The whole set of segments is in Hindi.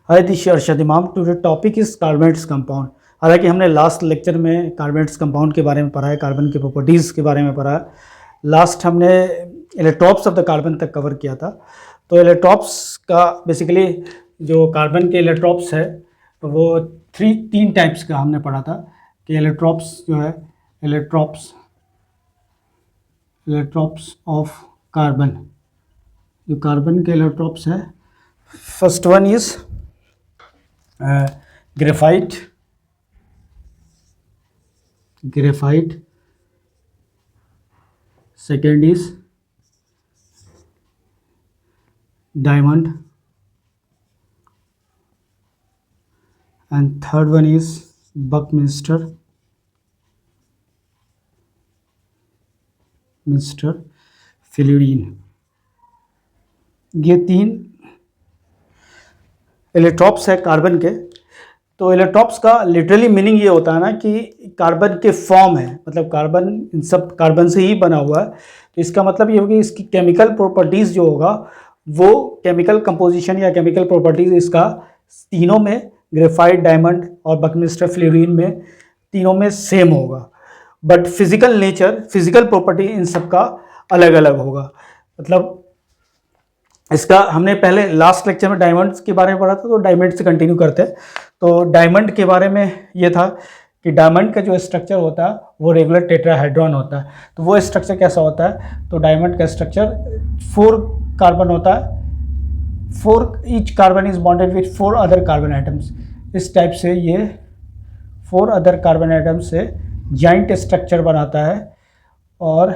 हाय दिस इज अरशद इमाम। Today topic is carbonates compound. हालांकि हमने लास्ट लेक्चर में कार्बोनेट्स कंपाउंड के बारे में पढ़ा है, कार्बन की प्रॉपर्टीज़ के बारे में पढ़ा है। लास्ट हमने इलेक्ट्रॉप्स ऑफ द कार्बन तक कवर किया था। तो इलेक्ट्रॉप्स का बेसिकली जो कार्बन के इलेक्ट्रॉप्स है तो वो तीन टाइप्स का हमने पढ़ा था कि इलेक्ट्रॉप्स जो है इलेक्ट्रॉप्स ऑफ कार्बन, जो कार्बन के इलेक्ट्रॉप्स है, first one is graphite, second is diamond, and third one is Buckminster fullerene। ये तीन इलेक्ट्रॉप्स है कार्बन के। तो इलेक्ट्रॉप्स का लिटरली मीनिंग ये होता है ना कि कार्बन के फॉर्म है, मतलब कार्बन इन सब कार्बन से ही बना हुआ है। तो इसका मतलब ये होगा कि इसकी केमिकल प्रॉपर्टीज़ जो होगा वो केमिकल कंपोजिशन या केमिकल प्रॉपर्टीज़ इसका तीनों में, ग्रेफाइट, डायमंड और बकमिस्टर फ्लोरीन में, तीनों में सेम होगा। But physical nature, physical property in सब का अलग अलग होगा। मतलब इसका हमने पहले लास्ट लेक्चर में डायमंड्स के बारे में पढ़ा था, तो डायमंड से कंटिन्यू करते हैं। तो डायमंड के बारे में ये था कि डायमंड का जो स्ट्रक्चर होता है वो रेगुलर टेट्राहेड्रॉन होता है। तो वो स्ट्रक्चर कैसा होता है? तो डायमंड का स्ट्रक्चर 4 कार्बन होता है, each carbon is bonded with 4 other carbon atoms. इस टाइप से ये 4 अदर कार्बन आइटम से जॉइंट स्ट्रक्चर बनाता है। और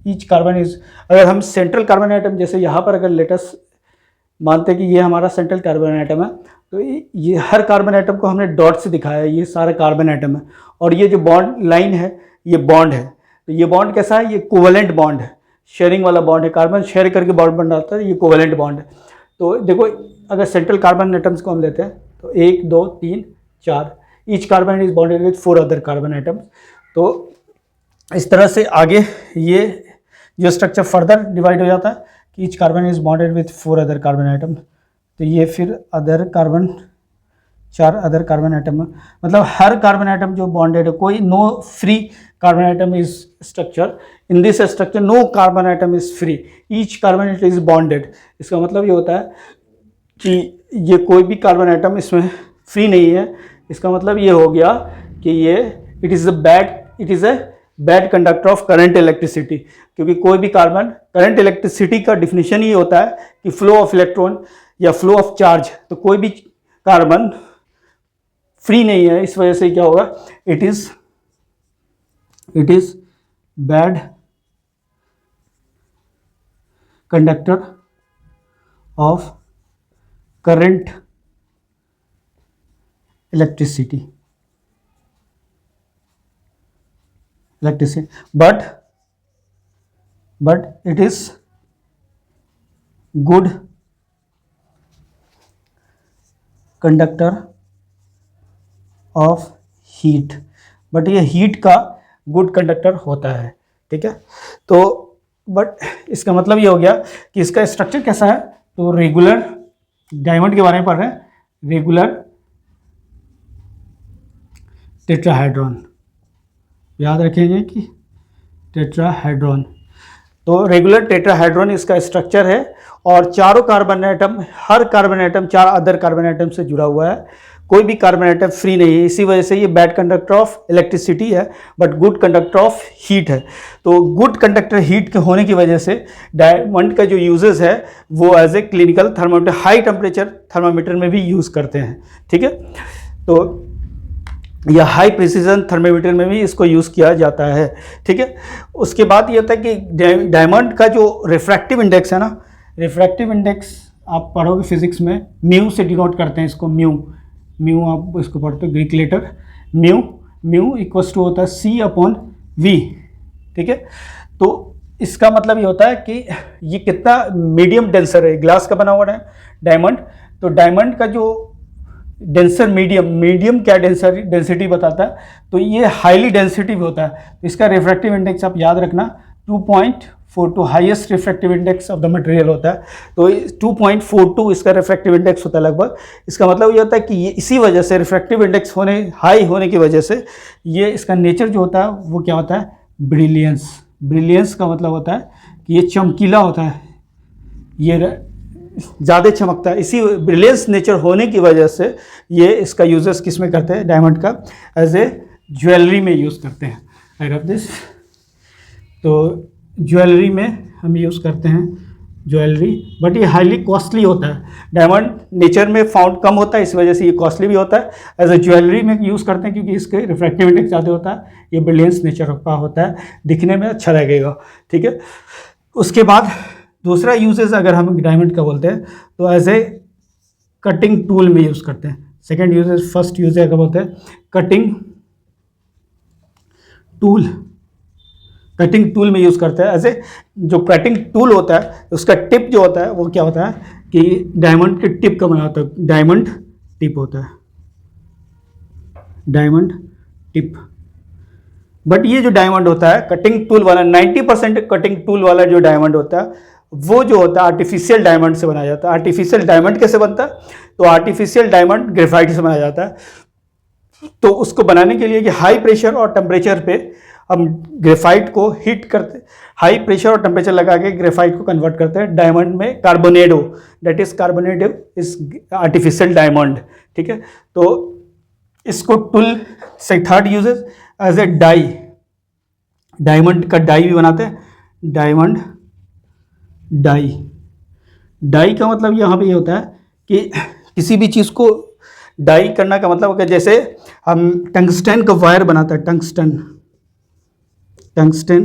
ईच कार्बन इज, अगर हम सेंट्रल कार्बन आइटम जैसे यहाँ पर अगर लेटस मानते हैं कि ये हमारा सेंट्रल कार्बन आइटम है, तो ये हर कार्बन आइटम को हमने डॉट से दिखाया है, ये सारा कार्बन आइटम है। और ये जो बॉन्ड लाइन है ये बॉन्ड है। तो ये बॉन्ड कैसा है? ये कोवेलेंट बॉन्ड है, शेयरिंग वाला बॉन्ड है। कार्बन शेयर करके बॉन्ड बनाता है, ये कोवेलेंट बॉन्ड है। तो देखो, अगर सेंट्रल कार्बन आइटम्स को हम लेते हैं तो 1 2 3 4, each carbon is bonded with 4 other carbon atoms. तो इस तरह से आगे ये जो स्ट्रक्चर फर्दर डिवाइड हो जाता है कि each carbon is bonded with 4 other carbon atom. तो ये फिर other carbon, 4 other carbon atom, मतलब हर कार्बन आइटम जो बॉन्डेड है, कोई no free carbon atom is structure. In this structure no carbon atom is free, each carbon atom is bonded. इसका मतलब ये होता है कि ये कोई भी कार्बन आइटम इसमें फ्री नहीं है। इसका मतलब ये हो गया कि ये it is a bad conductor of current electricity. क्योंकि कोई भी कार्बन, करंट इलेक्ट्रिसिटी का डिफिनेशन ही होता है कि फ्लो ऑफ इलेक्ट्रॉन या फ्लो ऑफ चार्ज। तो कोई भी कार्बन फ्री नहीं है, इस वजह से क्या होगा? It is bad conductor of current electricity, but it is good conductor of heat। But ये हीट का गुड कंडक्टर होता है, ठीक है। तो बट इसका मतलब ये हो गया कि इसका स्ट्रक्चर कैसा है? तो रेगुलर, डायमंड के बारे में पढ़ रहे हैं, रेगुलर टेट्राहेड्रॉन, याद रखेंगे कि टेट्राहेड्रॉन। तो रेगुलर टेट्राहेड्रॉन इसका स्ट्रक्चर है। और चारों कार्बन आइटम, हर carbon atom 4 other carbon atom से जुड़ा हुआ है। कोई भी कार्बन आइटम फ्री नहीं है। इसी वजह से ये बैड कंडक्टर ऑफ इलेक्ट्रिसिटी है but good conductor of heat है। तो गुड कंडक्टर हीट के होने की वजह से डायमंड का जो यूजेस है वो as a clinical thermometer, high temperature thermometer में भी यूज़ करते हैं, ठीक है। तो या हाई प्रिसीजन थर्मामीटर में भी इसको यूज़ किया जाता है, ठीक है। उसके बाद ये होता है कि डायमंड का जो रिफ्रैक्टिव इंडेक्स है ना, रिफ्रैक्टिव इंडेक्स आप पढ़ोगे फिजिक्स में, म्यू से डिनोट करते हैं इसको। म्यू आप इसको पढ़ते हो, Greek letter mu equals to होता है C/V, ठीक है। तो इसका मतलब ये होता है कि ये कितना मीडियम डेंसर है। ग्लास का बना हुआ है डायमंड, तो डायमंड का जो डेंसर मीडियम क्या डेंसिटी बताता है? तो ये हाईली डेंसिटी होता है। तो इसका रिफ्रैक्टिव इंडेक्स आप याद रखना 2.42 highest refractive index of the material होता है। तो 2.42 इसका रिफ्रैक्टिव इंडेक्स होता है लगभग। इसका मतलब ये होता है कि ये इसी वजह से रिफ्रैक्टिव इंडेक्स हाई होने की वजह से ये इसका नेचर जो होता है वो क्या होता है, ब्रिलियंस। ब्रिलियंस का मतलब होता है कि ये चमकीला होता है, ये ज़्यादा चमकता है। इसी ब्रिलियंस नेचर होने की वजह से ये इसका यूजेस किस में करते हैं, डायमंड का एज ए ज्वेलरी में यूज़ करते हैं। आई रब दिस, तो ज्वेलरी में हम यूज़ करते हैं ज्वेलरी, बट ये हाईली कॉस्टली होता है। डायमंड नेचर में फाउंड कम होता है, इस वजह से ये कॉस्टली भी होता है। एज ए ज्वेलरी में यूज़ करते हैं क्योंकि इसके रिफ्रैक्टिव इंडेक्स ज़्यादा होता है, ये ब्रिलियंस नेचर का होता है, दिखने में अच्छा लगेगा। ठीक है, उसके बाद दूसरा यूजेस अगर हम डायमंड का बोलते हैं तो एज ए कटिंग टूल में यूज़ करते हैं। सेकेंड यूजेस, फर्स्ट यूज अगर बोलते हैं कटिंग टूल, कटिंग टूल में यूज़ करते हैं। ऐसे जो कटिंग टूल होता है उसका टिप जो होता है वो क्या होता है कि डायमंड के टिप का बना होता है, डायमंड टिप होता है, डायमंड टिप। बट ये जो डायमंड होता है कटिंग टूल वाला, 90% कटिंग टूल वाला जो डायमंड होता है वो जो होता है आर्टिफिशियल डायमंड से बनाया जाता है। आर्टिफिशियल डायमंड कैसे बनता है, तो आर्टिफिशियल डायमंड ग्रेफाइट से बनाया जाता है। तो उसको बनाने के लिए कि हाई प्रेशर और टेम्परेचर पे हम ग्रेफाइट को हीट करते, हाई प्रेशर और टेम्परेचर लगा के ग्रेफाइट को कन्वर्ट करते हैं डायमंड में carbonado, that is carbonado is artificial diamond. ठीक है, तो इसको टूल से third uses as a die, diamond का डाई भी बनाते हैं, डायमंड डाई। डाई का मतलब यहाँ पे ये होता है कि किसी भी चीज़ को डाई करना का मतलब है जैसे हम टंगस्टन का वायर बनाते हैं, टंगस्टन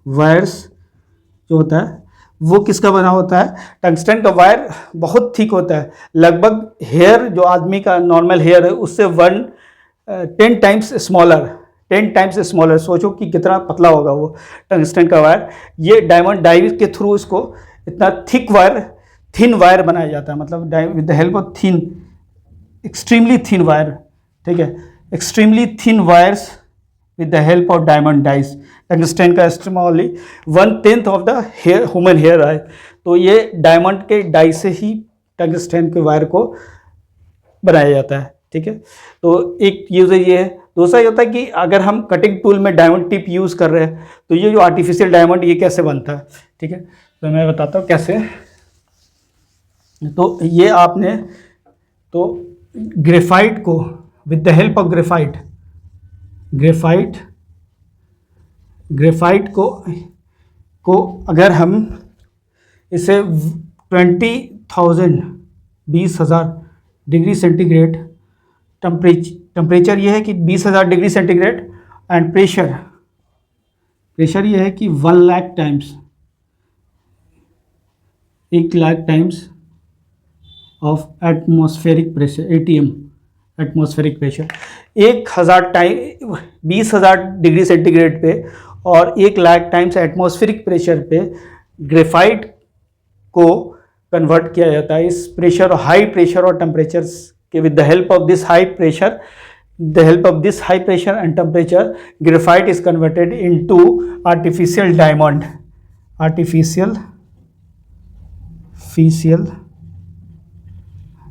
वायर्स जो होता है वो किसका बना होता है, टंगस्टन का वायर बहुत थिक होता है, लगभग हेयर जो आदमी का नॉर्मल हेयर है उससे 10 टाइम्स स्मॉलर, 10 टाइम्स स्मॉलर। सोचो कि कितना पतला होगा वो टंगस्टन का वायर। ये डायमंड डाई के थ्रू इसको इतना थिक वायर, थिन वायर बनाया जाता है, मतलब with the help of thin, extremely thin wire. ठीक है, extremely thin wires with the help of diamond dies. Tungsten का smaller 1/10 of the hair, human hair है। तो ये डायमंड के डाई से ही टंगस्टन के वायर को बनाया जाता है। ठीक है, तो एक यूज ये है। दूसरा ये होता है कि अगर हम कटिंग टूल में डायमंड टिप यूज़ कर रहे हैं तो ये जो आर्टिफिशियल डायमंड ये कैसे बनता है। ठीक है, तो मैं बताता हूँ कैसे। तो ये आपने तो ग्रेफाइट को with the help of graphite को अगर हम इसे 20,000 डिग्री सेंटीग्रेड टेम्परेचर ये है कि 20,000 डिग्री सेंटीग्रेड एंड प्रेशर ये है कि 1 lakh times, 1 lakh times of atmospheric pressure, ATM atmospheric pressure. 1,000 time 20,000 degree centigrade पे और 1 लाख टाइम्स एटमॉस्फेरिक प्रेशर पे ग्रेफाइट को कन्वर्ट किया जाता है। इस प्रेशर, हाई प्रेशर और टेम्परेचर्स के with the help of this high pressure, and temperature, graphite is converted into artificial diamond, artificial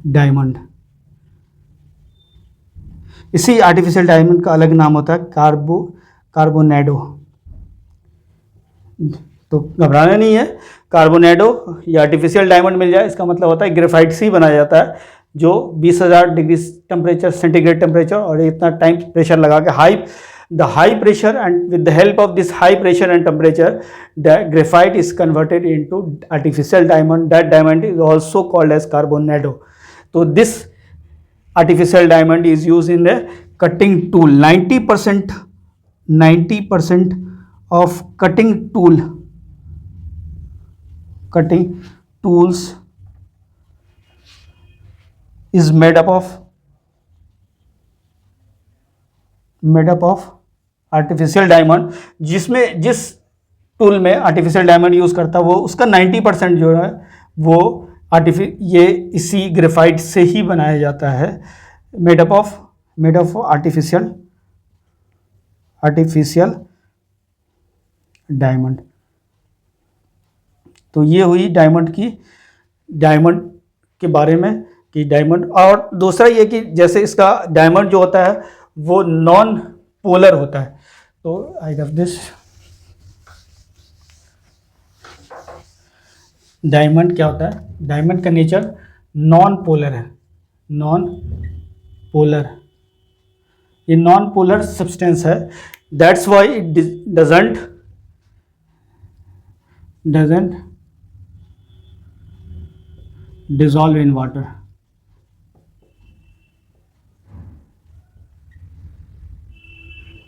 diamond. इसी आर्टिफिशियल डायमंड का अलग नाम होता है कार्बोनेडो। तो घबराना नहीं है, कार्बोनेडो या आर्टिफिशियल डायमंड मिल जाए इसका मतलब होता है ग्रेफाइट से ही बनाया जाता है, जो 20,000 डिग्री टेम्परेचर, सेंटीग्रेड टेम्परेचर और इतना टाइम प्रेशर लगा के the high pressure and with the help of this high pressure and temperature graphite is converted into artificial diamond. That diamond is also called as carbonado. तो this artificial diamond is used in the cutting tool. 90% of cutting tools is made up of artificial diamond। जिस टूल में आर्टिफिशियल डायमंड यूज करता है वो उसका 90% जो है वो ये इसी ग्रेफाइट से ही बनाया जाता है, made up of artificial diamond. तो ये हुई डायमंड के बारे में कि डायमंड। और दूसरा ये कि जैसे इसका डायमंड जो होता है वो नॉन पोलर होता है। तो आई हैव दिस, डायमंड क्या होता है, डायमंड का नेचर नॉन पोलर है, नॉन पोलर, ये नॉन पोलर सब्सटेंस है। That's why it doesn't dissolve in water.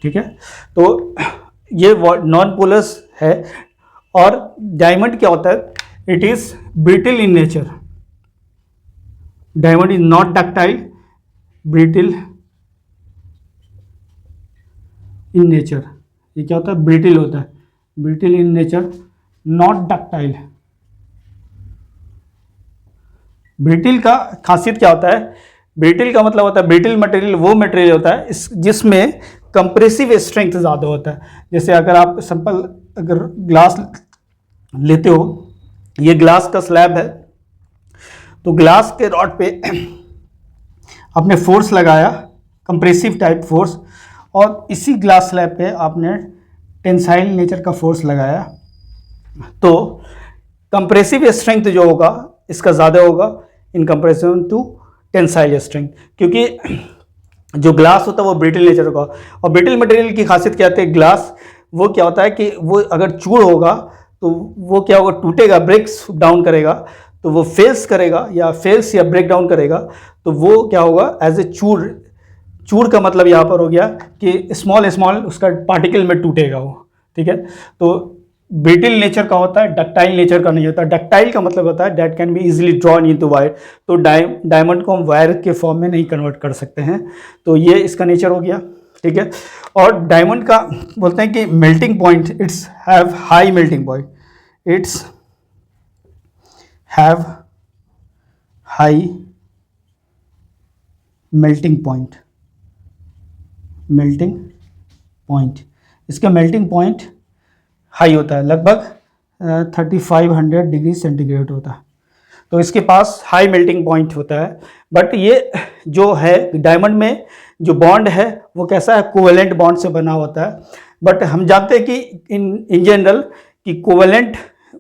ठीक है, तो ये नॉन पोलस है। और डायमंड क्या होता है, it is brittle in nature, diamond is not ductile, brittle in nature. ये क्या होता है, ब्रिटल होता है, brittle in nature, not ductile. Brittle का खासियत क्या होता है, ब्रिटल का मतलब होता है, ब्रिटल मटेरियल वो मटेरियल होता है जिसमें कंप्रेसिव स्ट्रेंथ ज़्यादा होता है। जैसे अगर आप सिंपल अगर ग्लास लेते हो, ये ग्लास का स्लैब है, तो ग्लास के रॉड पे आपने फोर्स लगाया, कंप्रेसिव टाइप फोर्स, और इसी ग्लास स्लैब पे आपने टेंसाइल नेचर का फोर्स लगाया, तो कंप्रेसिव स्ट्रेंथ जो होगा इसका ज़्यादा होगा in comparison to tensile strength, क्योंकि जो ग्लास होता है वो ब्रिटल नेचर का। और ब्रिटल मटेरियल की खासियत क्या होती है, ग्लास वो क्या होता है कि वो अगर चूड़ होगा तो वो क्या होगा, टूटेगा, ब्रेक्स डाउन करेगा, तो वो फेल्स करेगा या ब्रेक डाउन करेगा, तो वो क्या होगा, एज ए चूड़ का मतलब यहाँ पर हो गया कि स्मॉल उसका पार्टिकल में टूटेगा वो। ठीक है, तो ब्रिटल नेचर का होता है, डक्टाइल नेचर का नहीं होता। डक्टाइल का मतलब होता है date can be easily drawn into wire. तो डायमंड को हम वायर के फॉर्म में नहीं कन्वर्ट कर सकते हैं, तो ये इसका नेचर हो गया। ठीक है, और डायमंड का बोलते हैं कि melting point, it's have high melting point, it's have high melting point, इसका मेल्टिंग पॉइंट हाई होता है, लगभग 3500 डिग्री सेंटीग्रेड होता है, तो इसके पास हाई मेल्टिंग पॉइंट होता है। बट ये जो है डायमंड में जो बॉन्ड है वो कैसा है, कोवेलेंट बॉन्ड से बना होता है। बट हम जानते हैं कि इन जनरल कि कोवेलेंट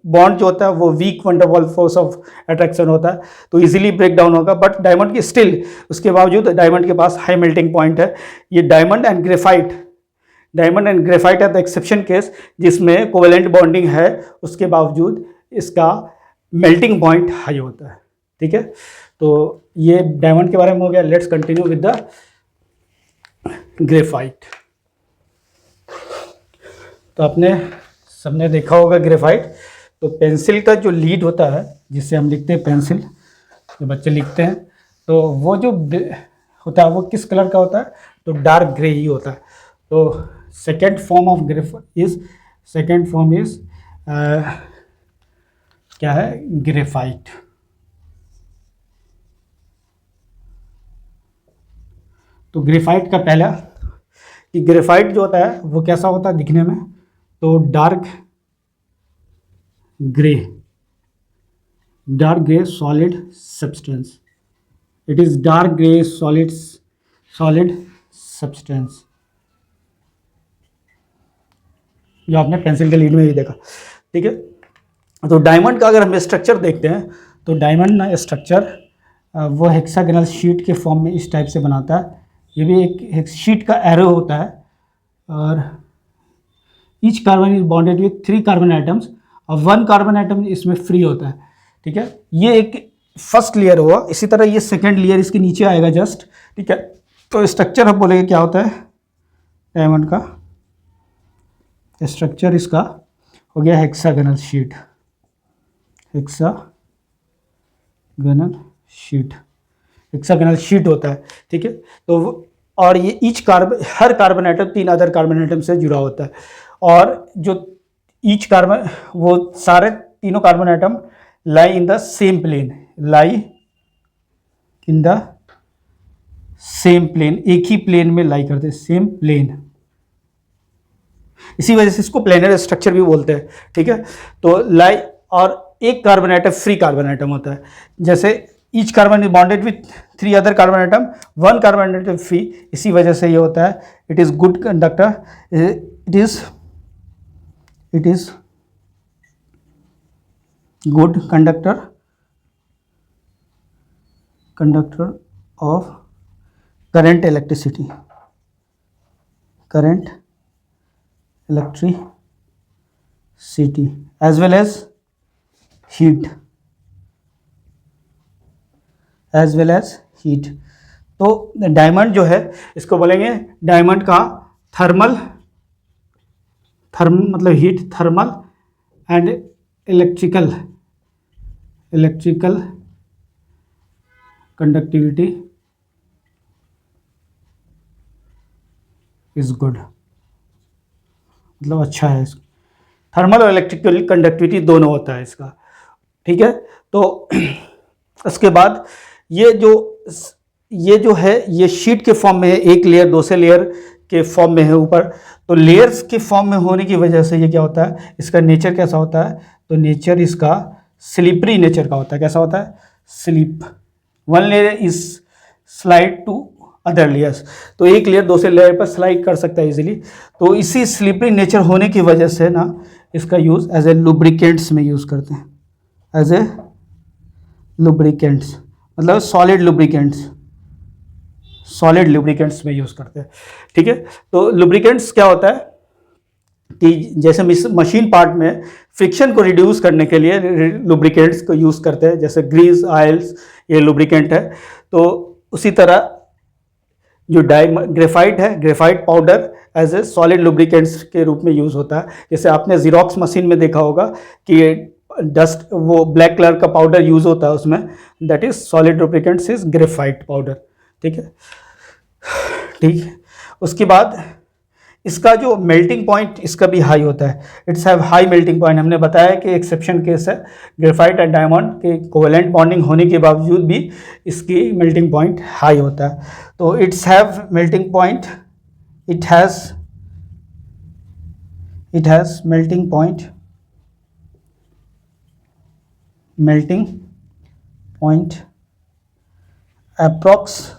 बॉन्ड जो होता है वो weak van der Waals force of attraction होता है, तो इजीली ब्रेक डाउन होगा। बट डायमंड की स्टिल उसके बावजूद डायमंड के पास हाई मेल्टिंग पॉइंट है। ये डायमंड एंड ग्रेफाइट है द एक्सेप्शन केस, जिसमें कोवेलेंट बॉन्डिंग है, उसके बावजूद इसका मेल्टिंग पॉइंट हाई होता है। ठीक है, तो ये डायमंड के बारे में हो गया। Let's continue with the graphite. तो आपने सबने देखा होगा ग्रेफाइट, तो पेंसिल का जो लीड होता है जिससे हम लिखते हैं, पेंसिल जो बच्चे लिखते हैं, तो वो जो होता है वो किस कलर का होता है, तो डार्क ग्रे ही होता है। तो सेकेंड फॉर्म ऑफ क्या है, ग्रेफाइट। तो ग्रेफाइट का पहला कि ग्रेफाइट जो होता है वो कैसा होता है दिखने में, तो dark grey solid substance, it is dark grey solid substance, जो आपने पेंसिल के लीड में भी देखा। ठीक है, तो डायमंड का अगर हम स्ट्रक्चर देखते हैं, तो डायमंड ना स्ट्रक्चर वो हेक्सागोनल शीट के फॉर्म में इस टाइप से बनाता है। ये भी एक शीट का एरो होता है, और each carbon is bonded with 3 carbon atoms, और 1 कार्बन आइटम इसमें फ्री होता है। ठीक है, ये एक फर्स्ट लेयर हुआ। इसी तरह ये सेकेंड लेयर इसके नीचे आएगा जस्ट। ठीक है, तो स्ट्रक्चर हम बोलेंगे क्या होता है, डायमंड का स्ट्रक्चर इसका हो गया हेक्सागोनल शीट, हेक्सागोनल शीट होता है। ठीक है, तो और ये हर carbon atom 3 other carbon atom से जुड़ा होता है, और जो ईच कार्बन वो सारे तीनों carbon atom lie in the same plane, एक ही प्लेन में लाई करते हैं, सेम प्लेन, इसी वजह से इसको प्लेनर स्ट्रक्चर भी बोलते हैं। ठीक है, तो लाई, और एक carbon atom free carbon atom होता है, जैसे each carbon is bonded with 3 other carbon atom, 1 carbon atom free, इसी वजह से ये होता है। It is good conductor, it is good conductor of current electricity as well as heat, तो डायमंड जो है इसको बोलेंगे डायमंड का थर्मल मतलब heat, thermal and electrical conductivity is good, मतलब अच्छा है। थर्मल और इलेक्ट्रिकल कंडक्टिविटी दोनों होता है इसका, ठीक है। तो उसके बाद ये जो है ये शीट के फॉर्म में है, एक लेयर दूसरे लेयर के फॉर्म में है ऊपर, तो लेयर्स के फॉर्म में होने की वजह से ये क्या होता है, इसका नेचर कैसा होता है, तो नेचर इसका स्लिपरी नेचर का होता है। कैसा होता है, slip, one layer is slide to other layers, तो एक लेयर दूसरे लेयर पर स्लाइड कर सकता है इजीली। तो इसी स्लिपरी नेचर होने की वजह से ना इसका यूज़ एज ए लुब्रिकेंट्स में यूज़ करते हैं, एज ए लुब्रिकेंट्स, मतलब सॉलिड लुब्रिकेंट्स में यूज़ करते हैं, ठीक है। तो लुब्रिकेंट्स क्या होता है कि जैसे मशीन पार्ट में फ्रिक्शन को रिड्यूस करने के लिए लुब्रिकेंट्स को यूज़ करते हैं, जैसे ग्रीस, ऑयल्स, ये लुब्रिकेंट है। तो उसी तरह जो ग्रेफाइट है, graphite powder as a solid lubricants के रूप में यूज़ होता है। जैसे आपने जीरोक्स मशीन में देखा होगा कि डस्ट, वो ब्लैक कलर का पाउडर यूज़ होता है उसमें, that is solid lubricants is graphite powder, ठीक है। उसके बाद इसका जो मेल्टिंग पॉइंट इसका भी हाई होता है, it's have high melting point. हमने बताया कि एक्सेप्शन केस है, ग्रेफाइट एंड डायमंड के कोवेलेंट बॉन्डिंग होने के बावजूद भी इसकी मेल्टिंग पॉइंट हाई होता है। तो it's have melting point, it has melting point approx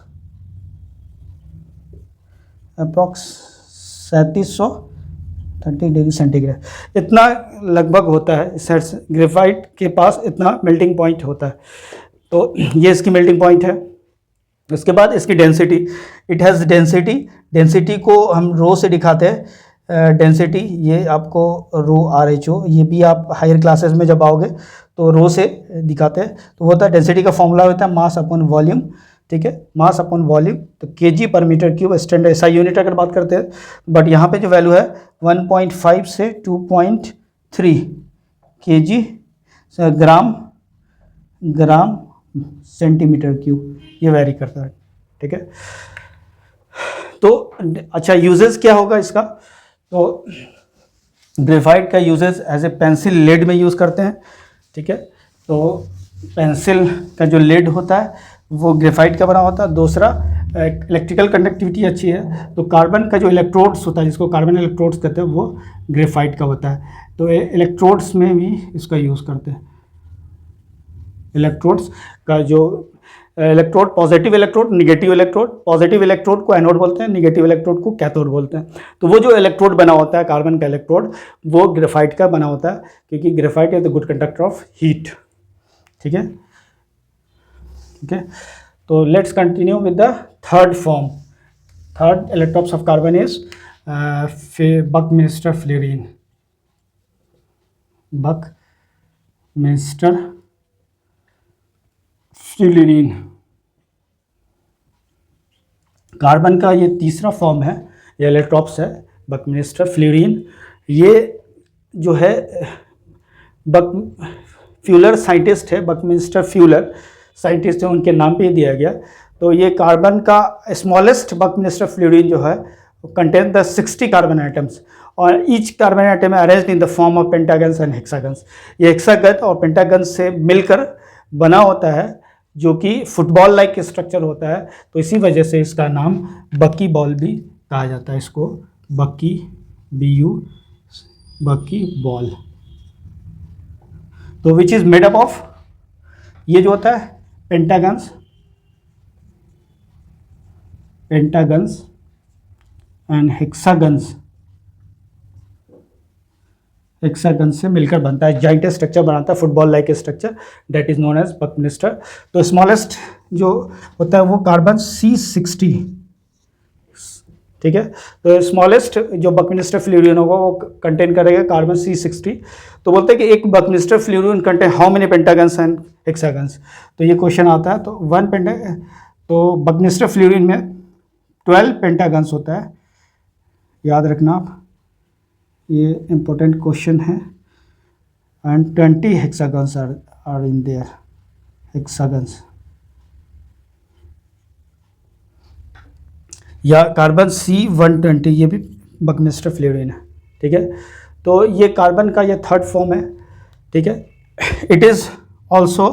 3730 degree centigrade, इतना लगभग होता है। ग्रेफाइट के पास इतना मेल्टिंग पॉइंट होता है, तो ये इसकी मेल्टिंग पॉइंट है। उसके बाद इसकी डेंसिटी, इट हैज़ डेंसिटी को हम रो से दिखाते हैं। डेंसिटी ये आपको रो RHO, ये भी आप हायर क्लासेस में जब आओगे तो रो से दिखाते हैं। तो वो होता है, डेंसिटी का फॉर्मूला होता है मास अपॉन वॉल्यूम, ठीक है, मास अपॉन वॉल्यूम। तो kg पर metre cube standard SI unit अगर बात करते हैं, बट यहाँ पे जो वैल्यू है 1.5 से 2.3 kg ग्राम सेंटीमीटर क्यूब, ये वेरी करता है, ठीक है। तो अच्छा, यूजेस क्या होगा इसका, तो ग्रेफाइट का uses as a pencil lead में यूज़ करते हैं, ठीक है। तो पेंसिल का जो लेड होता है वो ग्रेफाइट का बना होता है। दूसरा, इलेक्ट्रिकल कंडक्टिविटी अच्छी है, तो कार्बन का जो इलेक्ट्रोड्स होता है, जिसको कार्बन इलेक्ट्रोड्स कहते हैं, वो ग्रेफाइट का होता है। तो इलेक्ट्रोड्स में भी इसका यूज़ करते हैं। इलेक्ट्रोड्स का जो electrode, positive electrode, negative electrode, positive electrode को एनोड बोलते हैं, निगेटिव इलेक्ट्रोड को कैथोड बोलते हैं। तो वो जो इलेक्ट्रोड बना होता है कार्बन का इलेक्ट्रोड, वो ग्रेफाइट का बना होता है, क्योंकि graphite is the good conductor of heat, ठीक है। तो let's continue with the third form. Third electrodes of carbon is Buckminster fluorine. Buckminster fluorine carbon का ये तीसरा फॉर्म है, ये इलेक्ट्रोड्स है बकमिंस्टर फ्लोरीन। ये जो है फ्यूलर साइंटिस्ट है, बकमिंस्टर फ्यूलर साइंटिस्ट है, उनके नाम पे ही दिया गया। तो ये कार्बन का स्मॉलेस्ट बकमिंस्टर फ्लोरीन जो है कंटेन द 60 कार्बन आइटम्स, और each carbon atom arranged in the form of pentagons and hexagons. ये हेक्सागन और पेंटागन से मिलकर बना होता है, जो कि फुटबॉल लाइक स्ट्रक्चर होता है। तो इसी वजह से इसका नाम बकी बॉल भी कहा जाता है, इसको बकी बॉल। तो तो which is made up of, ये जो होता है pentagons, pentagons and hexagons, hexagon से मिलकर बनता है, जॉइंट स्ट्रक्चर बनाता है, football like structure, that is known as buckminster. तो स्मॉलेस्ट जो होता है वो कार्बन C60, ठीक है। तो स्मॉलेस्ट जो बकमिस्टर फ्लूरिन होगा वो कंटेन करेगा कार्बन C60। तो बोलते हैं कि एक buckminsterfullerene contain how many pentagons and hexagons, तो ये क्वेश्चन आता है। तो तो बकमिस्टर फ्लूरिन में 12 पेंटागन्स होता है, याद रखना आप, ये इम्पोर्टेंट क्वेश्चन है। And 20 hexagons are in their, hexagons, या कार्बन C120, ये भी बकमिस्टर फ्लूरिन है, ठीक है। तो ये कार्बन का ये थर्ड फॉर्म है, ठीक है। It is also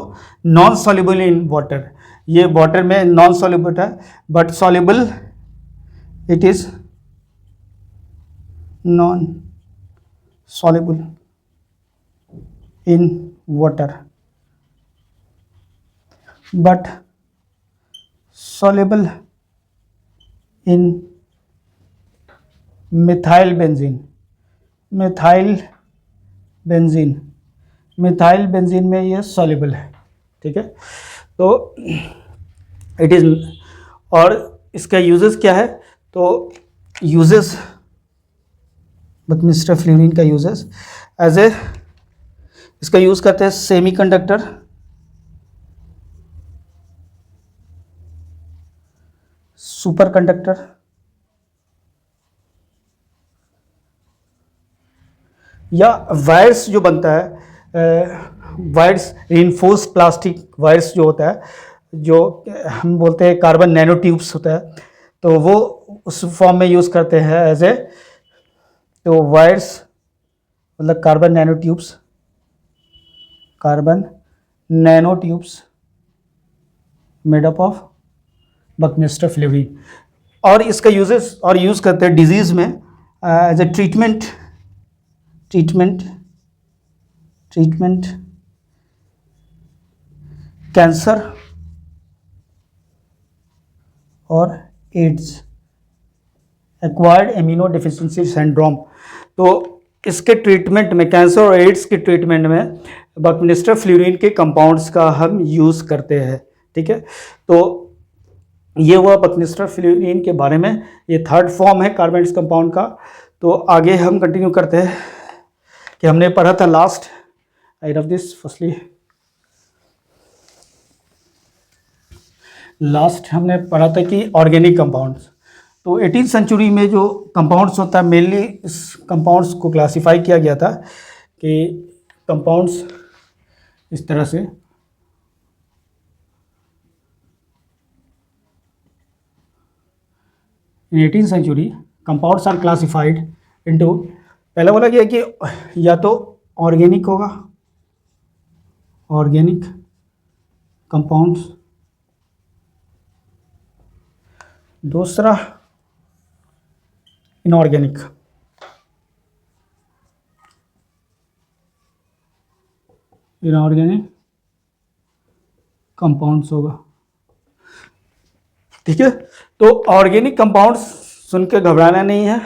non soluble in water, ये वाटर में नॉन सॉल्युबल है, but soluble, it is non soluble in water but soluble in methyl benzene, methyl benzene, methyl benzene में ये soluble है, ठीक है। तो इट इज़, और इसका यूजेस क्या है, तो यूजेस बकमिस्टर फ्लूरिन का यूजेस एज ए, इसका यूज़ करते हैं सेमीकंडक्टर, सुपर कंडक्टर, या वायर्स जो बनता है, वायर्स, रिइंफोर्स्ड प्लास्टिक वायर्स जो होता है, जो हम बोलते हैं कार्बन नैनो ट्यूब्स होता है, तो वो उस फॉर्म में यूज़ करते हैं एज ए, तो वायर्स मतलब carbon nano tubes, carbon nano tubes made up of buckminsterfullerene. और इसका यूजेस और यूज़ करते हैं डिजीज़ में एज ए ट्रीटमेंट, कैंसर और AIDS, acquired immunodeficiency syndrome. तो इसके ट्रीटमेंट में, कैंसर और एड्स के ट्रीटमेंट में बकमिस्टर फ्लूरिन के कंपाउंड्स का हम यूज़ करते हैं, ठीक है। तो ये हुआ बकमिस्टर फ्लूरिन के बारे में, ये थर्ड फॉर्म है कार्बन कंपाउंड का। तो आगे हम कंटिन्यू करते हैं कि हमने पढ़ा था लास्ट, आई रफ दिस फर्स्टली, लास्ट हमने पढ़ा था कि ऑर्गेनिक कंपाउंड्स। तो 18th सेंचुरी में जो कंपाउंड्स होता है, मेनली इस कंपाउंड्स को क्लासिफाई किया गया था कि कंपाउंड्स इस तरह से, in 18th century compounds are classified into, पहले बोला गया कि या तो ऑर्गेनिक होगा, ऑर्गेनिक कंपाउंड्स, दूसरा इनऑर्गेनिक, इनऑर्गेनिक कंपाउंड्स होगा, ठीक है। तो ऑर्गेनिक कंपाउंड्स सुन के घबराना नहीं है।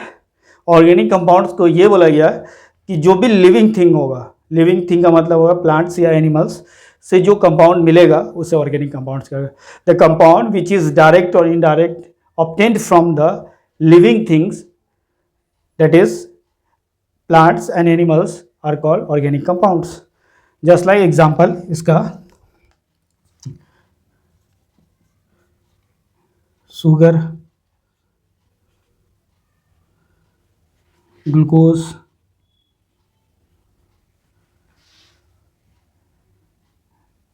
ऑर्गेनिक कंपाउंड्स को ये बोला गया है कि जो भी लिविंग थिंग होगा, लिविंग थिंग का मतलब होगा प्लांट्स या एनिमल्स से जो कंपाउंड मिलेगा उसे ऑर्गेनिक कंपाउंड्स कहेगा। The compound which is direct और indirect obtained from the living things, that is plants and animals, are called organic compounds. Just like example इसका sugar, glucose,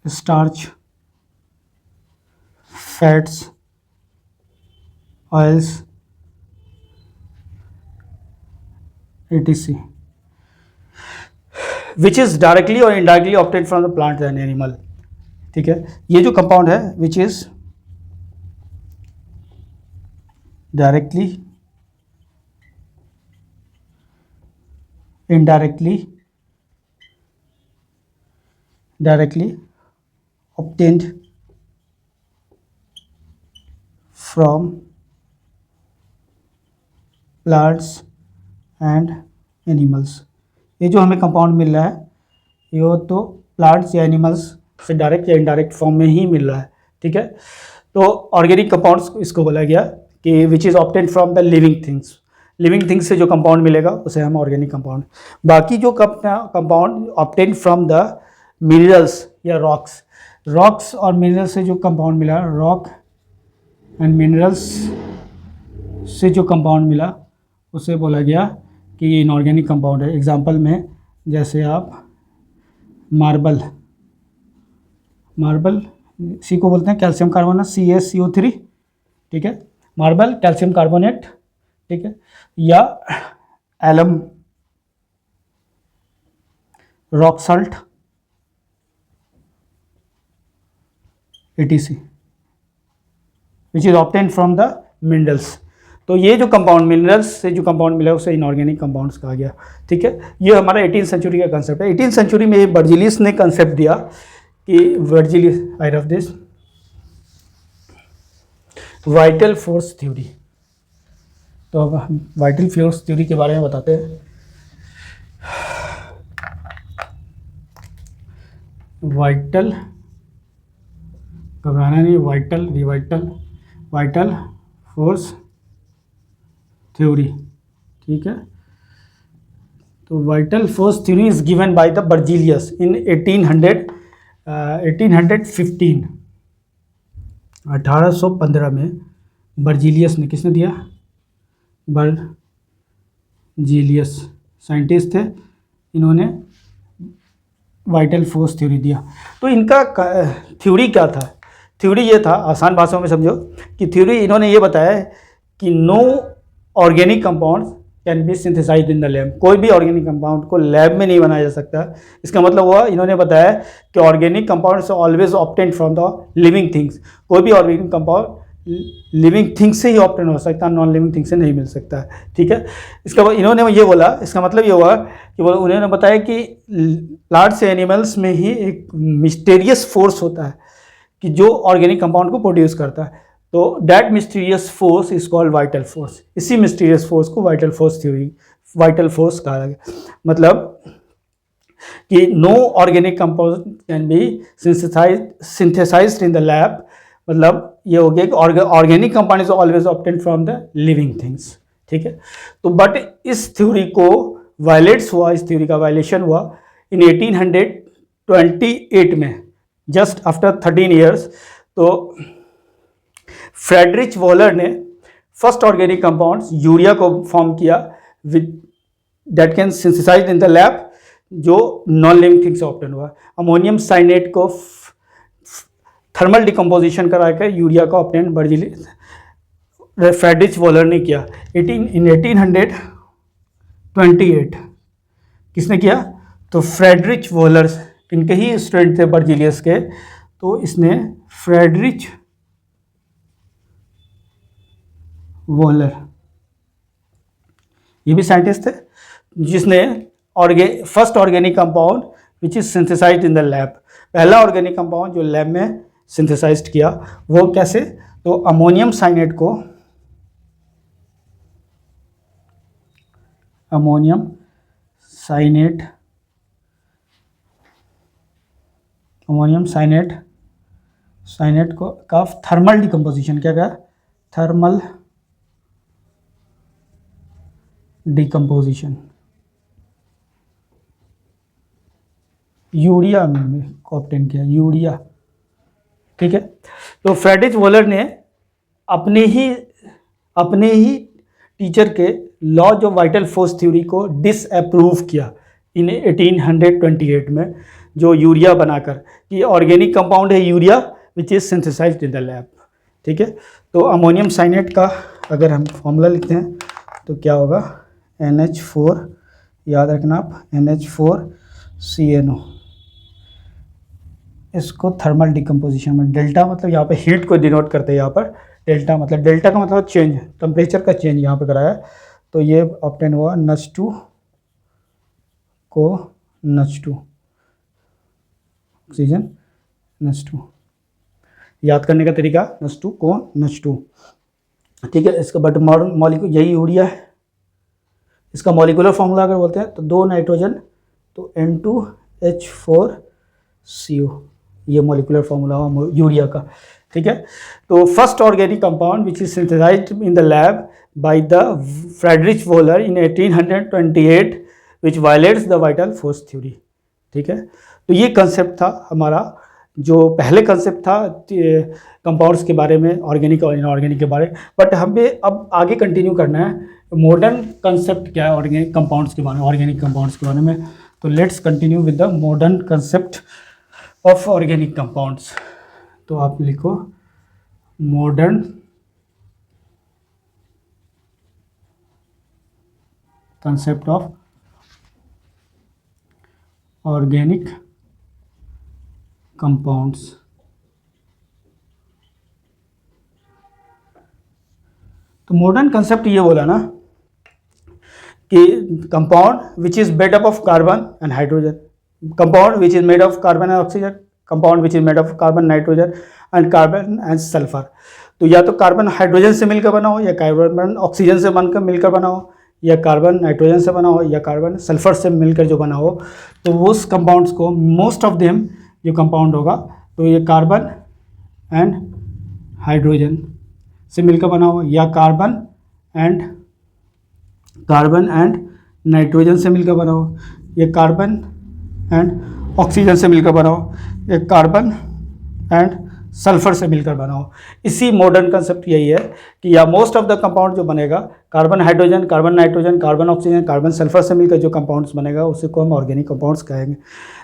starch, fats, oils, etc, which is directly or indirectly obtained from the plant and animal, ठीक है। ये जो कंपाउंड है which is directly, indirectly directly obtained from plants and animals। ये जो हमें कंपाउंड मिल रहा है ये तो प्लांट्स या एनिमल्स से डायरेक्ट या इनडायरेक्ट फॉर्म में ही मिल रहा है, ठीक है। तो ऑर्गेनिक कंपाउंड्स इसको बोला गया कि which is obtained from the living things. Living things से जो कंपाउंड मिलेगा उसे हम ऑर्गेनिक कंपाउंड। बाकी जो compound obtained from the minerals या रॉक्स और मिनरल्स से जो कंपाउंड मिला, रॉक एंड मिनरल्स से जो कंपाउंड मिला उसे बोला गया कि ये इनऑर्गेनिक कंपाउंड है। एग्जांपल में जैसे आप मार्बल सी को बोलते हैं कैल्शियम कार्बोनेट CaCO3, ठीक है। मार्बल कैल्शियम कार्बोनेट, ठीक है, या alum rock salt etc which is obtained from the minerals. तो ये जो कंपाउंड मिनरल्स से जो कंपाउंड मिला उसे इनऑर्गेनिक कंपाउंड्स कहा गया, ठीक है। ये हमारा 18th सेंचुरी का कंसेप्ट है। 18th सेंचुरी में बर्जिलियस ने कंसेप्ट दिया कि वर्जिलियस आई रफ दिस वाइटल फोर्स थ्योरी। तो अब हम वाइटल फोर्स थ्योरी के बारे में बताते हैं। वाइटल, घबराना नहीं, वाइटल फोर्स थ्योरी, ठीक है। तो vital force theory is given by the Berzelius in 1815 में बर्जिलियस ने, किसने दिया? बर्जिलियस साइंटिस्ट थे, इन्होंने वाइटल फोर्स थ्योरी दिया। तो इनका थ्योरी क्या था? थ्योरी ये था, आसान भाषा में समझो कि थ्योरी इन्होंने ये बताया कि no organic compound can be synthesised in the lab. कोई भी ऑर्गेनिक कंपाउंड को लैब में नहीं बनाया जा सकता। इसका मतलब हुआ, इन्होंने बताया कि organic compounds always obtained from the living things. कोई भी ऑर्गेनिक कंपाउंड लिविंग थिंग्स से ही ऑब्टेन हो सकता है, नॉन लिविंग थिंग्स से नहीं मिल सकता है, ठीक है। इसका इन्होंने ये बोला, इसका मतलब ये हुआ कि उन्होंने बताया कि प्लांट्स से एनिमल्स में ही एक मिस्टीरियस फोर्स होता है कि जो ऑर्गेनिक कंपाउंड को प्रोड्यूस करता है। तो that mysterious force is called vital force. इसी मिस्टीरियस फोर्स को vital force theory, vital force कहा गया। मतलब कि no organic compound can be synthesised in the lab. मतलब ये हो गया कि organic compound is always obtained from the living things, ठीक है। तो बट इस थ्योरी को वायलेट्स हुआ, इस थ्योरी का वायलेशन हुआ इन 1828 में, जस्ट आफ्टर 13 ईयर्स। तो फ्रेडरिच वॉलर ने फर्स्ट ऑर्गेनिक कंपाउंड्स यूरिया को फॉर्म किया with that can synthesised in the lab, जो नॉन लिविंग थिंग्स से ऑब्टेन हुआ। अमोनियम साइनेट को थर्मल डिकम्पोजिशन करा के यूरिया का ऑब्टेन फ्रेडरिच वॉलर ने किया। 1828 किसने किया? तो फ्रेडरिच वॉलर, इनके ही स्टूडेंट थे बर्जिलियस के। तो इसने फ्रेडरिच वॉलर, ये भी साइंटिस्ट थे, जिसने first organic compound which is synthesised in the lab, पहला ऑर्गेनिक कंपाउंड जो लैब में सिंथेसाइज्ड किया। वो कैसे? तो अमोनियम साइनेट को, अमोनियम साइनेट को का थर्मल डिकम्पोजिशन, क्या कहा? थर्मल डिकम्पोजिशन यूरिया में ऑब्टेन किया, यूरिया, ठीक है। तो फ्रेडरिच वॉलर ने अपने ही टीचर के laws of vital force theory को डिसअप्रूव किया इन 1828 में, जो यूरिया बनाकर कि ऑर्गेनिक कंपाउंड है urea which is synthesised in the lab, ठीक है। तो अमोनियम साइनेट का अगर हम फॉर्मूला लिखते हैं तो क्या होगा? NH4, याद रखना आप, NH4CnO। इसको थर्मल डिकम्पोजिशन में डेल्टा, मतलब यहाँ पे हीट को डिनोट करते हैं। यहाँ पर डेल्टा मतलब, डेल्टा का मतलब चेंज, टेम्परेचर का चेंज यहाँ पे कराया। तो ये ऑब्टेन हुआ NH2 को NH2, ऑक्सीजन NH2। याद करने का तरीका NH2 को NH2, ठीक है। इसका बट मॉलिक्यूल यही यूरिया है। इसका मॉलिकुलर फॉर्मूला अगर बोलते हैं तो 2 नाइट्रोजन तो N2H4CO, ये मॉलिकुलर फॉर्मूला हुआ यूरिया का, ठीक है। तो first organic compound which is synthesised in the lab by the Friedrich Wohler in 1828 which violates the vital force theory, ठीक है। तो ये कंसेप्ट था हमारा, जो पहले कंसेप्ट था कंपाउंड्स के बारे में, ऑर्गेनिक और इनऑर्गेनिक के बारे में। बट हमें अब आगे कंटिन्यू करना है मॉडर्न कंसेप्ट क्या है ऑर्गेनिक कंपाउंड्स के बारे में, ऑर्गेनिक कंपाउंड्स के बारे में। तो let's continue with the modern concept of organic compounds. तो आप लिखो modern concept of organic compounds. तो मॉडर्न कंसेप्ट ये बोला ना कि compound which is made up of carbon and hydrogen, compound which is made of carbon and oxygen, compound which is made of carbon nitrogen and carbon and sulphur. तो या तो कार्बन हाइड्रोजन से मिलकर बना हो, या कार्बन ऑक्सीजन से बनकर मिलकर बना हो, या कार्बन नाइट्रोजन से बना हो, या कार्बन सल्फर से मिलकर जो बना हो। तो उस कंपाउंड्स को मोस्ट ऑफ देम जो कंपाउंड होगा तो ये कार्बन एंड हाइड्रोजन से मिलकर बना हो, या कार्बन एंड नाइट्रोजन से मिलकर बना हो, या कार्बन एंड ऑक्सीजन से मिलकर बना हो, या कार्बन एंड सल्फर से मिलकर बना हो। इसी मॉडर्न कंसेप्ट यही है कि या मोस्ट ऑफ द कंपाउंड जो बनेगा carbon hydrogen, carbon nitrogen, carbon oxygen, carbon sulphur से मिलकर जो कंपाउंड्स बनेगा उसी को हम ऑर्गेनिक कंपाउंड्स कहेंगे।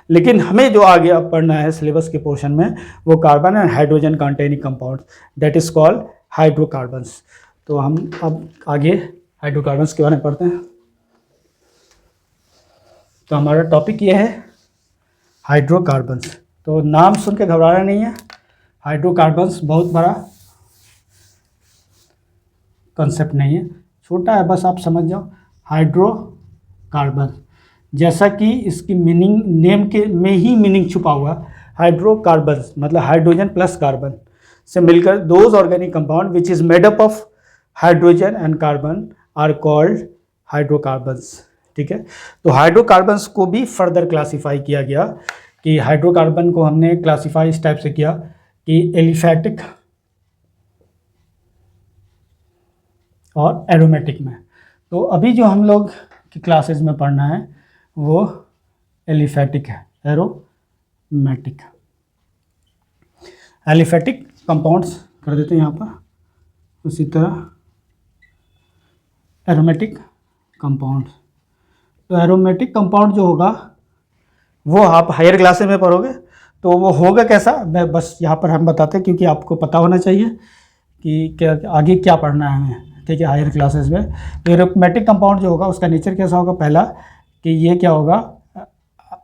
लेकिन हमें जो आगे अब पढ़ना है सिलेबस के पोर्शन में वो carbon and hydrogen containing compounds, that is called hydrocarbons. तो हम अब आगे हाइड्रोकार्बन्स के बारे में पढ़ते हैं। तो हमारा टॉपिक ये है हाइड्रोकार्बन्स। तो नाम सुन के घबराना नहीं है, हाइड्रोकार्बन्स बहुत बड़ा कंसेप्ट नहीं है, छोटा है, बस आप समझ जाओ हाइड्रोकार्बन। जैसा कि इसकी मीनिंग नेम के में ही मीनिंग छुपा हुआ, हाइड्रोकार्बन्स मतलब हाइड्रोजन प्लस कार्बन से मिलकर those organic compound which is made up of hydrogen and carbon are called hydrocarbons, ठीक है। तो हाइड्रोकार्बन्स को भी फर्दर क्लासीफाई किया गया कि हाइड्रोकार्बन को हमने क्लासीफाई इस टाइप से किया कि एलिफैटिक और एरोमेटिक में। तो अभी जो हम लोग की क्लासेस में पढ़ना है वो एलिफैटिक है, एरोमेटिक। एलिफैटिक कंपाउंड्स कर देते हैं यहाँ पर, उसी तरह एरोमेटिक कंपाउंड। तो एरोमेटिक कंपाउंड जो होगा वो आप हायर क्लासेस में पढ़ोगे। तो वो होगा कैसा, मैं बस यहाँ पर हम बताते हैं क्योंकि आपको पता होना चाहिए कि क्या आगे क्या पढ़ना है हमें, ठीक है, हायर क्लासेस में। तो एरोमेटिक कंपाउंड जो होगा उसका नेचर कैसा होगा, पहला कि ये क्या होगा,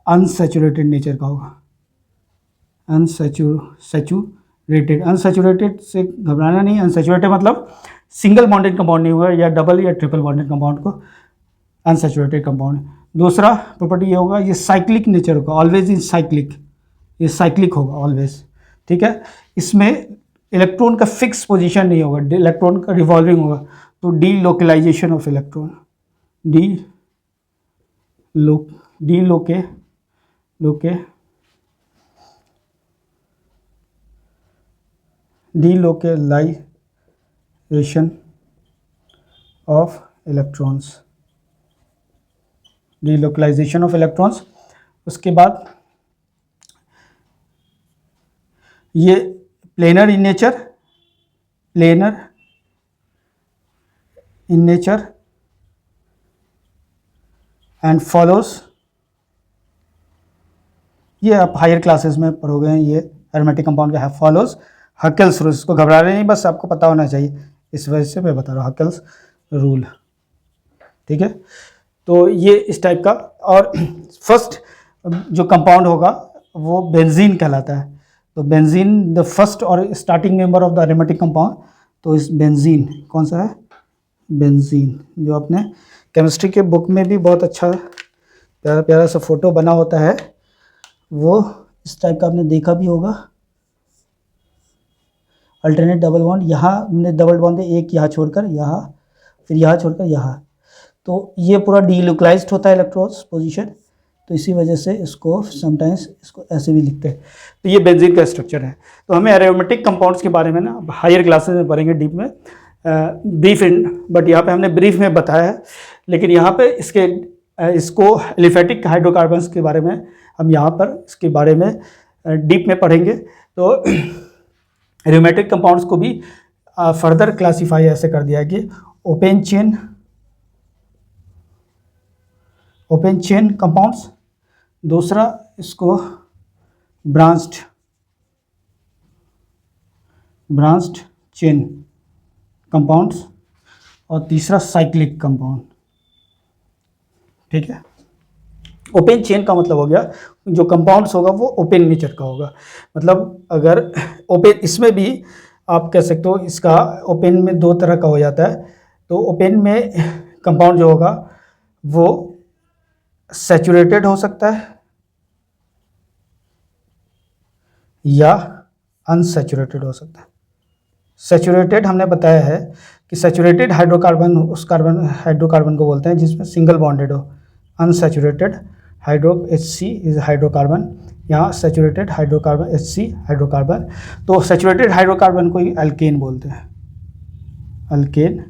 अनसैचुरेटेड नेचर का होगा, अनसैचुरेटेड से घबराना नहीं। अनसैचुरेटेड मतलब सिंगल बॉन्डेड कंपाउंड नहीं होगा, या डबल या ट्रिपल बॉन्डेड कंपाउंड को अनसैचुरेटेड कंपाउंड। दूसरा प्रॉपर्टी ये होगा, ये साइक्लिक नेचर होगा, ऑलवेज इन साइक्लिक, ये साइक्लिक होगा ऑलवेज, ठीक है। इसमें इलेक्ट्रॉन का फिक्स पोजीशन नहीं होगा, इलेक्ट्रॉन का रिवॉल्विंग होगा। तो delocalization of electron, delocalization of electrons, delocalization of electrons. उसके बाद ये planar in nature and follows, ये आप हायर क्लासेस में पढ़ोगे। ये एरोमेटिक कंपाउंड का है, फॉलोज हकेल्स रूल। इसको घबरा रहे नहीं, बस आपको पता होना चाहिए, इस वजह से मैं बता रहा हूँ हकेल्स रूल, ठीक है। तो ये इस टाइप का। और फर्स्ट जो कंपाउंड होगा वो बेंजीन कहलाता है। तो बेंजीन द फर्स्ट और starting member of the aromatic compound. तो इस बेंजीन कौन सा है, बेंजीन, जो अपने केमिस्ट्री के बुक में भी बहुत अच्छा प्यारा प्यारा सा फोटो बना होता है, वो इस टाइप का आपने देखा भी होगा, अल्टरनेट डबल बॉन्ड। यहाँ हमने डबल बॉन्ड है, एक यहाँ छोड़कर यहाँ, फिर यहाँ छोड़कर यहाँ, तो ये पूरा डीलोकलाइज्ड होता है इलेक्ट्रॉन्स पोजीशन, तो इसी वजह से इसको समटाइम्स इसको ऐसे भी लिखते हैं। तो ये बेंजीन का स्ट्रक्चर है। तो हमें एरोमेटिक कंपाउंड्स के बारे में ना हायर क्लासेस में पढ़ेंगे डीप में, ब्रीफ इन, बट यहाँ पे हमने ब्रीफ में बताया है, लेकिन यहाँ पे इसको एलिफेटिक हाइड्रोकार्बन्स के बारे में हम यहाँ पर इसके बारे में डीप में पढ़ेंगे। तो एरोमेटिक कंपाउंड्स को भी फर्दर क्लासीफाई ऐसे कर दिया है कि ओपन चेन कंपाउंड्स, दूसरा इसको ब्रांच्ड चेन कंपाउंड्स, और तीसरा साइक्लिक कंपाउंड। ठीक है, ओपन चेन का मतलब हो गया जो कंपाउंड्स होगा वो ओपन नेचर का होगा, मतलब अगर ओपन, इसमें भी आप कह सकते हो इसका ओपन में दो तरह का हो जाता है। तो ओपन में कंपाउंड जो होगा वो सैचुरेटेड हो सकता है या अनसैचुरेटेड हो सकता है। सैचुरेटेड हमने बताया है कि सैचुरेटेड हाइड्रोकार्बन उस हाइड्रोकार्बन को बोलते हैं जिसमें सिंगल बॉन्डेड हो। अनसैचुरेटेड HC इज हाइड्रोकार्बन, यहाँ सैचुरेटेड हाइड्रोकार्बन HC हाइड्रोकार्बन। तो सैचुरेटेड हाइड्रोकार्बन को ही अल्केन बोलते हैं, अल्केन।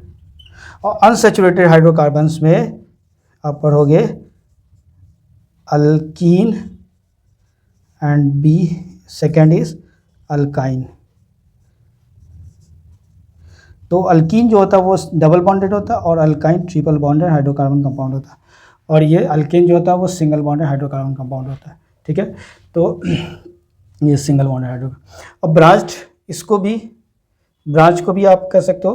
और अनसैचुरेटेड हाइड्रोकार्बन्स में आप पढ़ोगे alkyne and B second is alkyne. तो अल्कीन जो होता है वो डबल बॉन्डेड होता है और alkyne triple bonded hydrocarbon compound होता है, और ये अल्केन जो होता है वो सिंगल बॉन्डेड हाइड्रोकार्बन कंपाउंड होता है। ठीक है, तो ये सिंगल बॉन्डेड हाइड्रोकार्बन। और ब्रांच को भी आप कह सकते हो,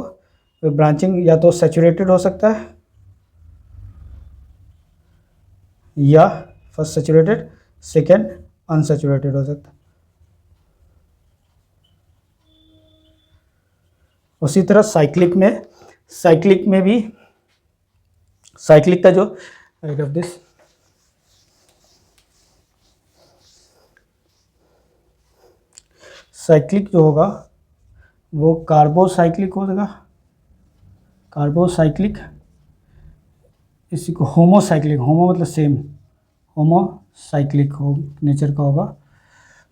ब्रांचिंग या तो सैचुरेटेड हो सकता है या फर्स्ट सैचुरेटेड, सेकेंड अनसैचुरेटेड हो सकता है। उसी तरह साइक्लिक में भी साइक्लिक का जो राइट ऑफ दिस साइक्लिक जो होगा वो कार्बोसाइक्लिक होगा, कार्बोसाइक्लिक। इसी को होमोसाइक्लिक, होमो मतलब सेम, होमोसाइक्लिक हो नेचर का होगा।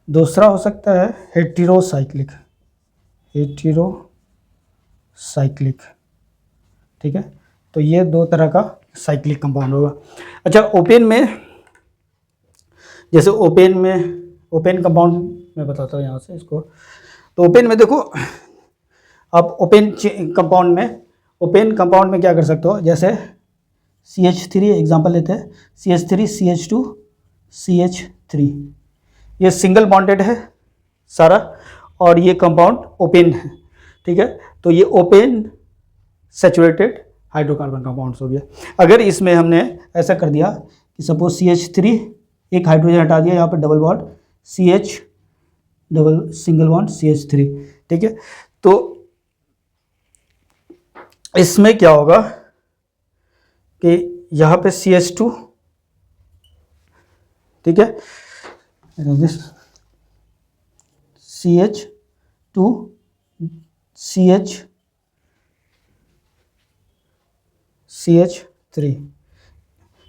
दूसरा हो सकता है हेटेरोसाइक्लिक, ठीक है। तो ये दो तरह का साइक्लिक कंपाउंड होगा। अच्छा, ओपन में, जैसे ओपन कंपाउंड मैं बताता हूँ यहाँ से इसको। तो ओपन में देखो, आप ओपन कंपाउंड में क्या कर सकते हो, जैसे CH3 एग्जांपल लेते हैं, CH3 CH2 CH3, ये सिंगल बॉन्डेड है सारा और ये कंपाउंड ओपन है। ठीक है, तो ये ओपन सैचुरेटेड हाइड्रोकार्बन कंपाउंड्स हो गया। अगर इसमें हमने ऐसा कर दिया कि सपोज CH3 एक हाइड्रोजन हटा दिया, यहाँ पर double bond CH double single bond CH3, ठीक है। तो इसमें क्या होगा कि यहाँ पे CH2, ठीक है, CH2 CH3,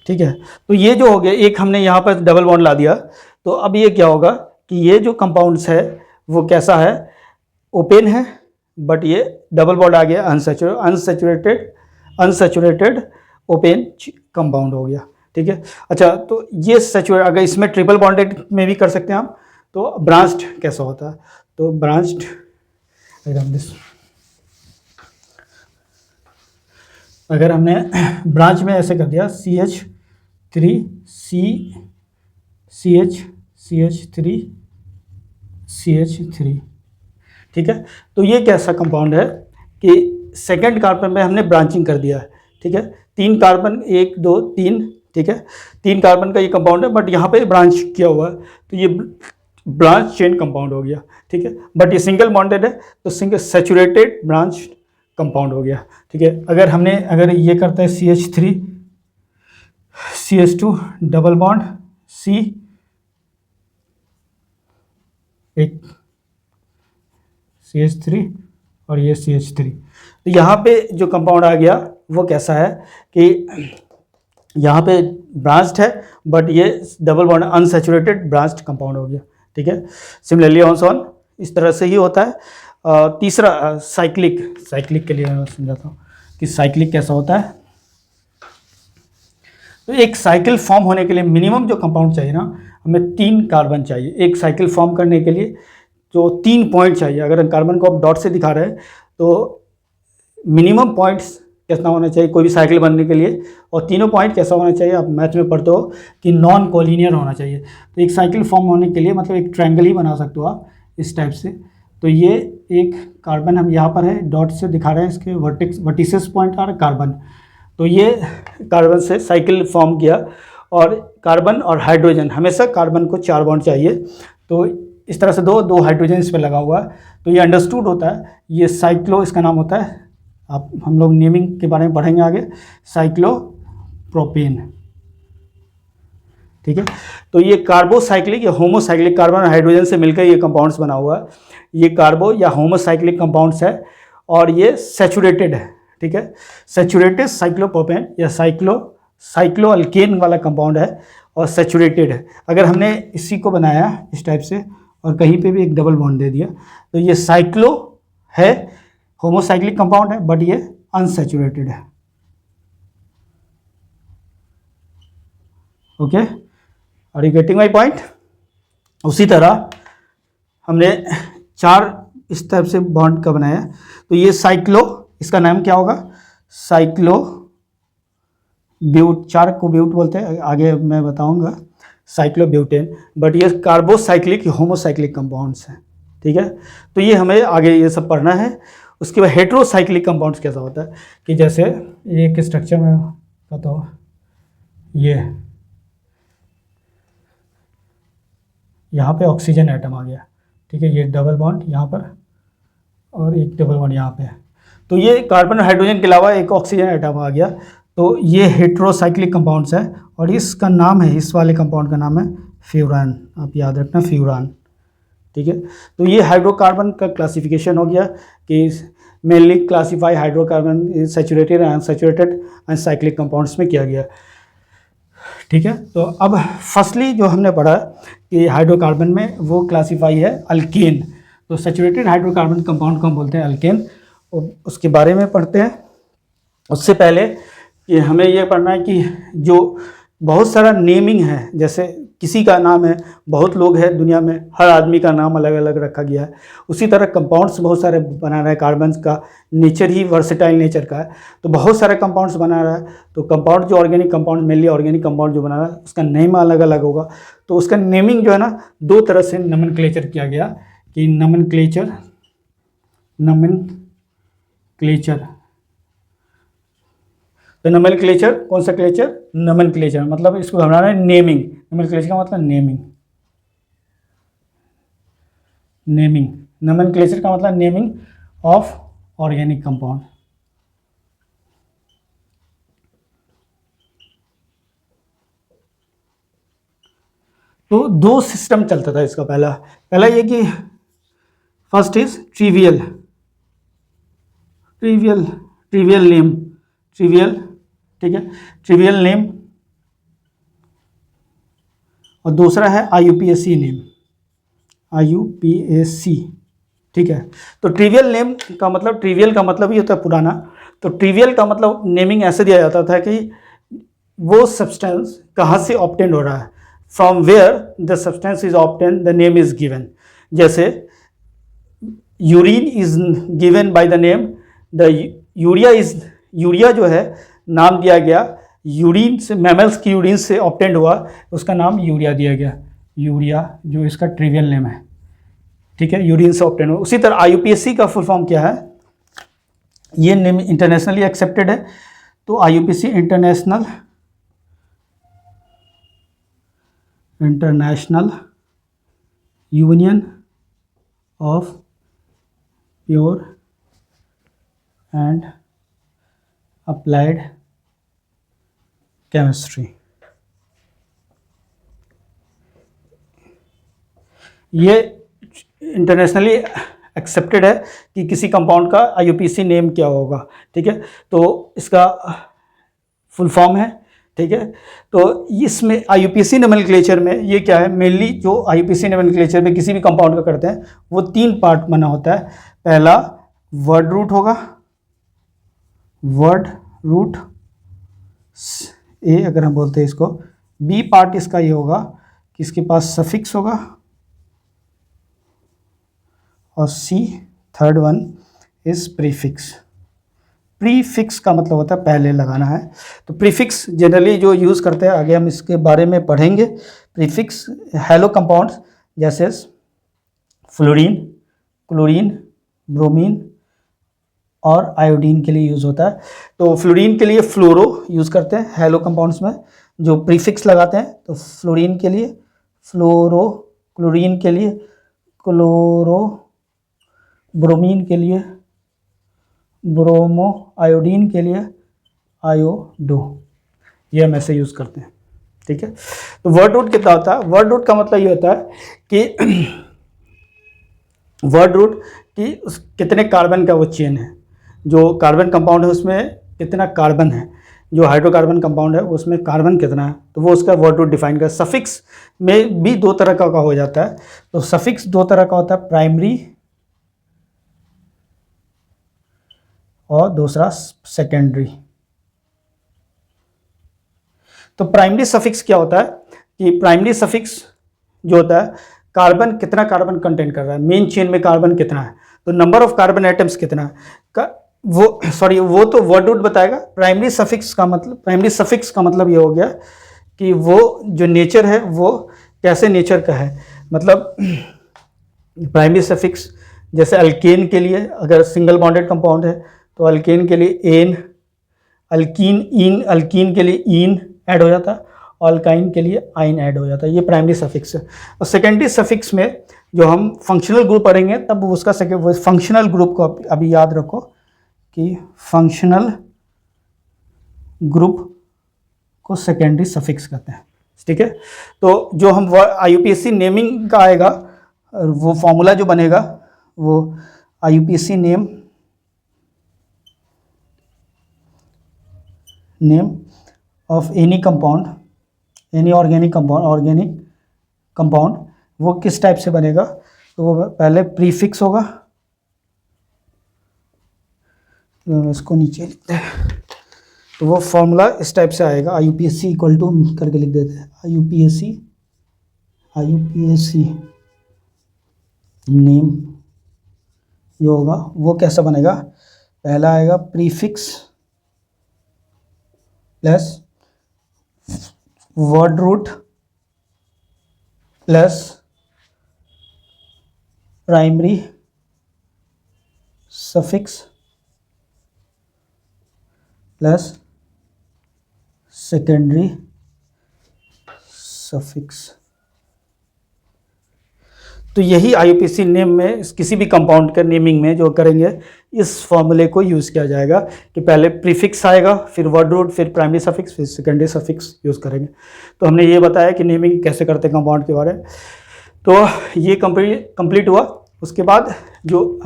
ठीक है। तो ये जो हो गया, एक हमने यहाँ पर डबल बॉन्ड ला दिया, तो अब ये क्या होगा कि ये जो कंपाउंड्स है वो कैसा है, ओपन है, बट ये डबल बॉन्ड आ गया अनसैचुरेटेड ओपन कंपाउंड हो गया। ठीक है। अच्छा, तो ये सैचुरेट, अगर इसमें ट्रिपल बॉन्डेड में भी कर सकते हैं हम, तो ब्रांच्ड कैसा होता है, तो ब्रांच्ड अगर हमने ब्रांच में ऐसे कर दिया CH3 CH3 CH3, ठीक है। तो ये कैसा कंपाउंड है कि सेकंड कार्बन में हमने ब्रांचिंग कर दिया है। ठीक है, 3 कार्बन 1 2 3, ठीक है, 3 कार्बन का ये कंपाउंड है, बट यहाँ पे ब्रांच किया हुआ है, तो ये ब्रांच चेन कंपाउंड हो गया। ठीक है, बट ये सिंगल बॉन्डेड है, तो सिंगल सैचुरेटेड ब्रांच कंपाउंड हो गया। ठीक है, अगर ये करता है CH3 CH2 डबल बॉन्ड एक CH3 और ये CH3। तो यहाँ पे जो कंपाउंड आ गया वो कैसा है कि यहाँ पे ब्रांच्ड है, बट ये double bond unsaturated branched compound हो गया। ठीक है, सिमिलरली ऑन इस तरह से ही होता है। तीसरा साइक्लिक के लिए मैं समझाता हूँ कि साइक्लिक कैसा होता है। तो एक साइकिल फॉर्म होने के लिए मिनिमम जो कंपाउंड चाहिए ना, हमें 3 कार्बन चाहिए एक साइकिल फॉर्म करने के लिए। जो 3 पॉइंट चाहिए, अगर कार्बन को आप डॉट से दिखा रहे हैं तो मिनिमम पॉइंट्स कितना होना चाहिए कोई भी साइकिल बनने के लिए, और तीनों पॉइंट कैसा होना चाहिए, आप मैथ में पढ़ते हो कि नॉन कोलिनियर होना चाहिए। तो एक साइकिल फॉर्म होने के लिए मतलब एक ट्रायंगल ही बना सकते हो आप इस टाइप से। तो ये एक कार्बन हम यहाँ पर है डॉट से दिखा रहे हैं, इसके वर्टिसेस पॉइंट आ रहा है कार्बन। तो ये कार्बन से साइकिल फॉर्म किया, और कार्बन और हाइड्रोजन, हमेशा कार्बन को 4 बॉन्ड चाहिए। तो इस तरह से दो हाइड्रोजन इस पर लगा हुआ है, तो ये अंडरस्टूड होता है। ये साइक्लो इसका नाम होता है, आप हम लोग नेमिंग के बारे में पढ़ेंगे आगे, साइक्लोप्रोपेन। ठीक है, तो ये कार्बोसाइक्लिक या होमोसाइक्लिक, कार्बन और हाइड्रोजन से मिलकर ये कंपाउंड्स बना हुआ है। ये कार्बो या होमोसाइक्लिक कंपाउंड्स है, और ये सैचुरेटेड है। ठीक है, सैचुरेटेड साइक्लोप्रोपेन या साइक्लो अल्केन वाला कंपाउंड है और सैचुरेटेड है। अगर हमने इसी को बनाया इस टाइप से और कहीं पे भी एक डबल बॉन्ड दे दिया, तो ये साइक्लो है, होमोसाइक्लिक कंपाउंड है, बट ये अनसैचुरेटेड है। Okay, are you getting my point? उसी तरह हमने 4 इस टाइप से बॉन्ड का बनाया। तो ये साइक्लो, इसका नाम क्या होगा, साइक्लो ब्यूट, 4 को ब्यूट बोलते हैं, आगे मैं बताऊंगा, साइक्लोब्यूटेन। बट ये कार्बोसाइक्लिक होमोसाइक्लिक कंपाउंड्स हैं। ठीक है, तो ये हमें आगे ये सब पढ़ना है। उसके बाद हेट्रोसाइक्लिक कंपाउंड्स कैसा होता है कि जैसे एक स्ट्रक्चर में बताओ, ये यहाँ पे ऑक्सीजन एटम आ गया। ठीक है, ये डबल बॉन्ड यहाँ पर और एक डबल बॉन्ड यहाँ पे, तो ये कार्बन और हाइड्रोजन के अलावा एक ऑक्सीजन एटम आ गया। तो ये हेट्रोसाइक्लिक कंपाउंड्स है, और इसका नाम है, इस वाले कंपाउंड का नाम है फ्यूरान। आप याद रखना, फ्यूरान। ठीक है, तो ये हाइड्रोकार्बन का क्लासिफिकेशन हो गया कि mainly classify hydrocarbon saturated and unsaturated and cyclic compounds में किया गया। ठीक है, तो अब फर्स्टली जो हमने पढ़ा कि हाइड्रोकार्बन में वो क्लासीफाई है अल्केन। तो सैचुरेटेड हाइड्रोकार्बन कंपाउंड को हम बोलते हैं अल्केन, उसके बारे में पढ़ते हैं। उससे पहले कि हमें ये पढ़ना है कि जो बहुत सारा नेमिंग है, जैसे किसी का नाम है, बहुत लोग हैं दुनिया में, हर आदमी का नाम अलग अलग रखा गया है। उसी तरह कंपाउंड्स बहुत सारे बना रहा है, कार्बन्स का नेचर ही वर्सेटाइल नेचर का है, तो बहुत सारे कंपाउंड्स बना रहा है। तो कंपाउंड जो organic compound, mainly organic compound जो बना रहा है, उसका नेम अलग अलग होगा। तो उसका नेमिंग जो है ना, 2 तरह से नोमेनक्लेचर किया गया कि नोमेनक्लेचर तो नोमेनक्लेचर, कौन सा क्लेचर, नोमेनक्लेचर, मतलब इसको हम रहा है नेमिंग। नोमेनक्लेचर का मतलब नेमिंग, नोमेनक्लेचर का मतलब नेमिंग ऑफ ऑर्गेनिक कंपाउंड। तो 2 सिस्टम चलता था इसका। पहला ये कि फर्स्ट इज ट्रिवियल नेम, ठीक है, ट्रिवियल नेम, और दूसरा है IUPAC नेम, IUPAC। ठीक है, तो ट्रिवियल नेम का मतलब, ट्रिवियल का मतलब ये होता है पुराना। तो ट्रिवियल का मतलब नेमिंग ऐसे दिया जाता था कि वो सब्सटेंस कहाँ से ऑब्टेन हो रहा है, from where the substance is obtain the name is given. जैसे urine is given by the name, the urea जो है नाम दिया गया, यूरिन से, मैमल्स की यूरिन से ऑब्टेंड हुआ, उसका नाम यूरिया दिया गया। यूरिया जो इसका ट्रिवियल नेम है। ठीक है, यूरिन से ऑब्टेंड हुआ। उसी तरह IUPAC का फुल फॉर्म क्या है, ये नेम इंटरनेशनली एक्सेप्टेड है। तो IUPAC international union of pure and applied chemistry. ये इंटरनेशनली एक्सेप्टेड है कि किसी कंपाउंड का IUPAC नेम क्या होगा, ठीक है। तो इसका फुल फॉर्म है, ठीक है। तो इसमें IUPAC नोमेनक्लेचर में ये क्या है, मेनली जो IUPAC नोमेनक्लेचर में किसी भी कंपाउंड का करते हैं वो 3 पार्ट बना होता है। पहला वर्ड रूट होगा, वर्ड रूट ए अगर हम बोलते हैं इसको। बी पार्ट इसका ये होगा कि इसके पास सफिक्स होगा, और see third one is prefix. Prefix का मतलब होता है पहले लगाना है। तो प्रीफिक्स जनरली जो यूज़ करते हैं, आगे हम इसके बारे में पढ़ेंगे। प्रीफिक्स हैलो कंपाउंड्स जैसे फ्लोरीन, क्लोरीन, ब्रोमीन और आयोडीन के लिए यूज़ होता है। तो फ्लोरीन के लिए फ्लोरो यूज़ करते हैं हैलो कंपाउंड्स में जो प्रीफिक्स लगाते हैं। तो फ्लोरीन के लिए फ्लोरो, क्लोरीन के लिए क्लोरो, ब्रोमीन के लिए ब्रोमो, आयोडीन के लिए आयोडो, ये हम ऐसे यूज़ करते हैं, ठीक है। तो वर्ड रूट कितना होता है? वर्ड रूट का मतलब ये होता है कि वर्ड रूट कि कितने कार्बन का वो चेन है, जो कार्बन कंपाउंड है उसमें कितना कार्बन है, जो हाइड्रोकार्बन कंपाउंड है उसमें कार्बन कितना है, तो वो उसका वर्ड रूट डिफाइन कर। सफिक्स में भी 2 तरह का हो जाता है। तो सफिक्स 2 तरह का होता है, प्राइमरी और दूसरा सेकेंडरी। तो प्राइमरी सफिक्स क्या होता है कि प्राइमरी सफिक्स जो होता है, कार्बन कितना कार्बन कंटेन कर रहा है, मेन चेन में कार्बन कितना है, तो नंबर ऑफ कार्बन एटम्स कितना है वो तो वर्ड रूट बताएगा। प्राइमरी सफिक्स का मतलब ये हो गया कि वो जो नेचर है वो कैसे नेचर का है। मतलब प्राइमरी सफिक्स जैसे अल्केन के लिए अगर सिंगल बॉन्डेड कंपाउंड है तो अल्केन के लिए एन, अल्कीन के लिए ईन ऐड हो जाता है, और अल्काइन के लिए आइन ऐड हो जाता है। ये प्राइमरी सफिक्स है। और सेकेंडरी सफिक्स में जो हम फंक्शनल ग्रुप पढ़ेंगे तब उसका फंक्शनल ग्रुप को अभी याद रखो कि फंक्शनल ग्रुप को सेकेंडरी सफिक्स कहते हैं, ठीक है। तो जो हम IUPAC नेमिंग का आएगा, वो फॉर्मूला जो बनेगा वो IUPAC name of any compound, any organic compound वो किस टाइप से बनेगा, तो वो पहले प्रीफिक्स होगा। इसको नीचे लिखते हैं, तो वो फॉर्मूला इस टाइप से आएगा, IUPAC इक्वल टू करके लिख देते हैं, IUPAC नेम जो होगा वो कैसा बनेगा, पहला आएगा prefix plus word root plus primary suffix plus secondary suffix. तो यही IUPAC नेम में किसी भी कंपाउंड का नेमिंग में जो करेंगे इस फॉर्मूले को यूज़ किया जाएगा कि पहले प्रीफिक्स आएगा, फिर वर्ड रूट, फिर प्राइमरी सफिक्स, फिर सेकेंडरी सफिक्स यूज़ करेंगे। तो हमने ये बताया कि नेमिंग कैसे करते हैं कंपाउंड के बारे में। तो ये कंप्लीट हुआ। उसके बाद जो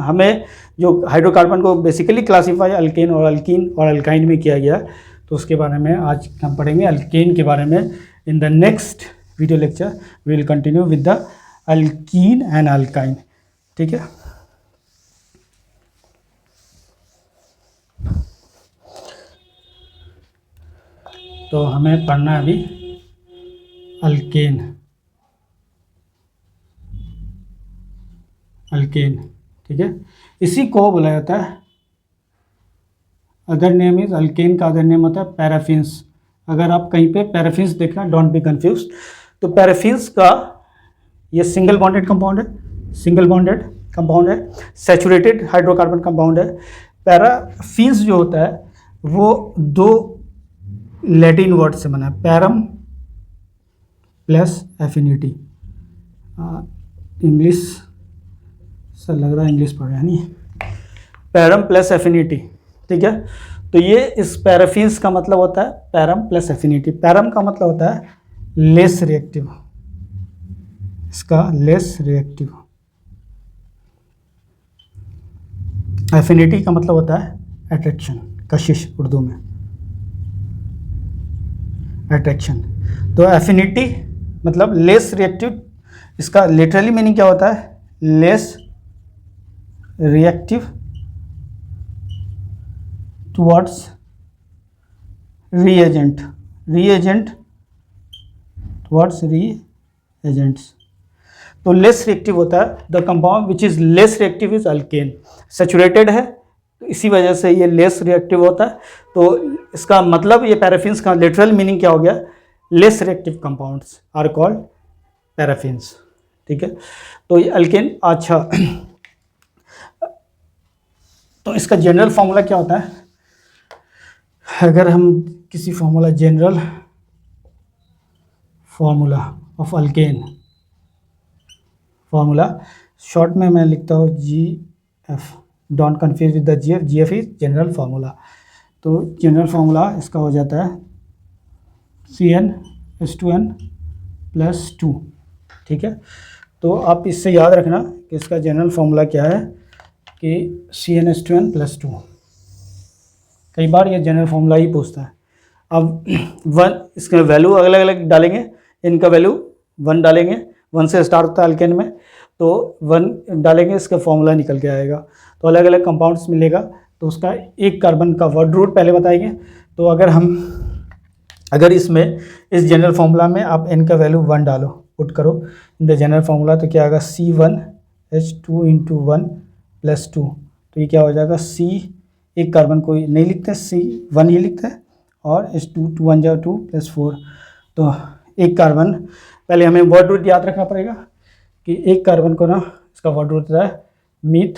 हाइड्रोकार्बन को बेसिकली क्लासीफाई अल्केन और अल्कीन और अल्काइन में किया गया, तो उसके बारे में आज हम पढ़ेंगे अल्केन के बारे में। In the next video lecture we will continue with the alkene and alkyne, ठीक है। तो हमें पढ़ना है अभी अल्केन, ठीक है। इसी को बोला जाता है, अदर नेम इज अल्केन का अदर नेम होता है पैराफिन्स। अगर आप कहीं पे पैराफिन्स देखना, डोंट बी कंफ्यूज। तो पैराफिन्स का ये सिंगल बॉन्डेड कंपाउंड है, सैचुरेटेड हाइड्रोकार्बन कंपाउंड है। पैराफिन्स जो होता है वो 2 लैटिन वर्ड से बना है, param plus affinity. English sir लग रहा है इंग्लिश पढ़ रहे हैं नहीं, पैरम प्लस एफिनिटी, ठीक है। तो ये इस पैराफिन्स का मतलब होता है पैरम प्लस एफिनिटी। पैरम का मतलब होता है लेस रिएक्टिव, इसका लेस रिएक्टिव, एफिनिटी का मतलब होता है अट्रैक्शन, कशिश उर्दू में, अट्रैक्शन। तो एफिनिटी मतलब लेस रिएक्टिव, इसका लिटरली मीनिंग क्या होता है, less reactive towards reagent, reagent towards reagents. तो लेस रिएक्टिव होता है, the compound which is less reactive is alkane, saturated है तो इसी वजह से ये लेस रिएक्टिव होता है। तो इसका मतलब ये पैराफिन्स का लिटरल मीनिंग क्या हो गया, less reactive compounds are called paraffins. ठीक है, तो ये अल्केन। अच्छा, तो इसका जनरल फार्मूला क्या होता है, अगर हम किसी formula, general formula of alkane, formula short में मैं लिखता हूँ GF, don't confuse with the GF, GF is general formula. तो जनरल फार्मूला इसका हो जाता है CnH2n+2। ठीक है, तो आप इससे याद रखना कि इसका जनरल फार्मूला क्या है कि CnH2n+2। कई बार ये जनरल फार्मूला ही पूछता है। अब 1, इसका वैल्यू अलग अलग डालेंगे, इनका वैल्यू 1 डालेंगे, 1 से स्टार्ट होता है अल्केन में, तो 1 डालेंगे, इसका फॉर्मूला निकल के आएगा। तो अलग अलग कंपाउंड्स मिलेगा, तो उसका एक कार्बन का वर्ड रूट पहले बताएंगे। तो अगर इसमें इस जनरल फार्मूला में आप n का वैल्यू 1 डालो, पुट करो इन द जनरल फार्मूला, तो क्या आएगा C1H2 × 1+2। तो ये क्या हो जाएगा, C, एक कार्बन को नहीं लिखते, C1 ही लिखते हैं, और H2 2 1 2 +4। तो एक कार्बन, पहले हमें वर्ड रूट याद रखना पड़ेगा कि एक कार्बन को ना, इसका वर्ड रूट होता है मीथ,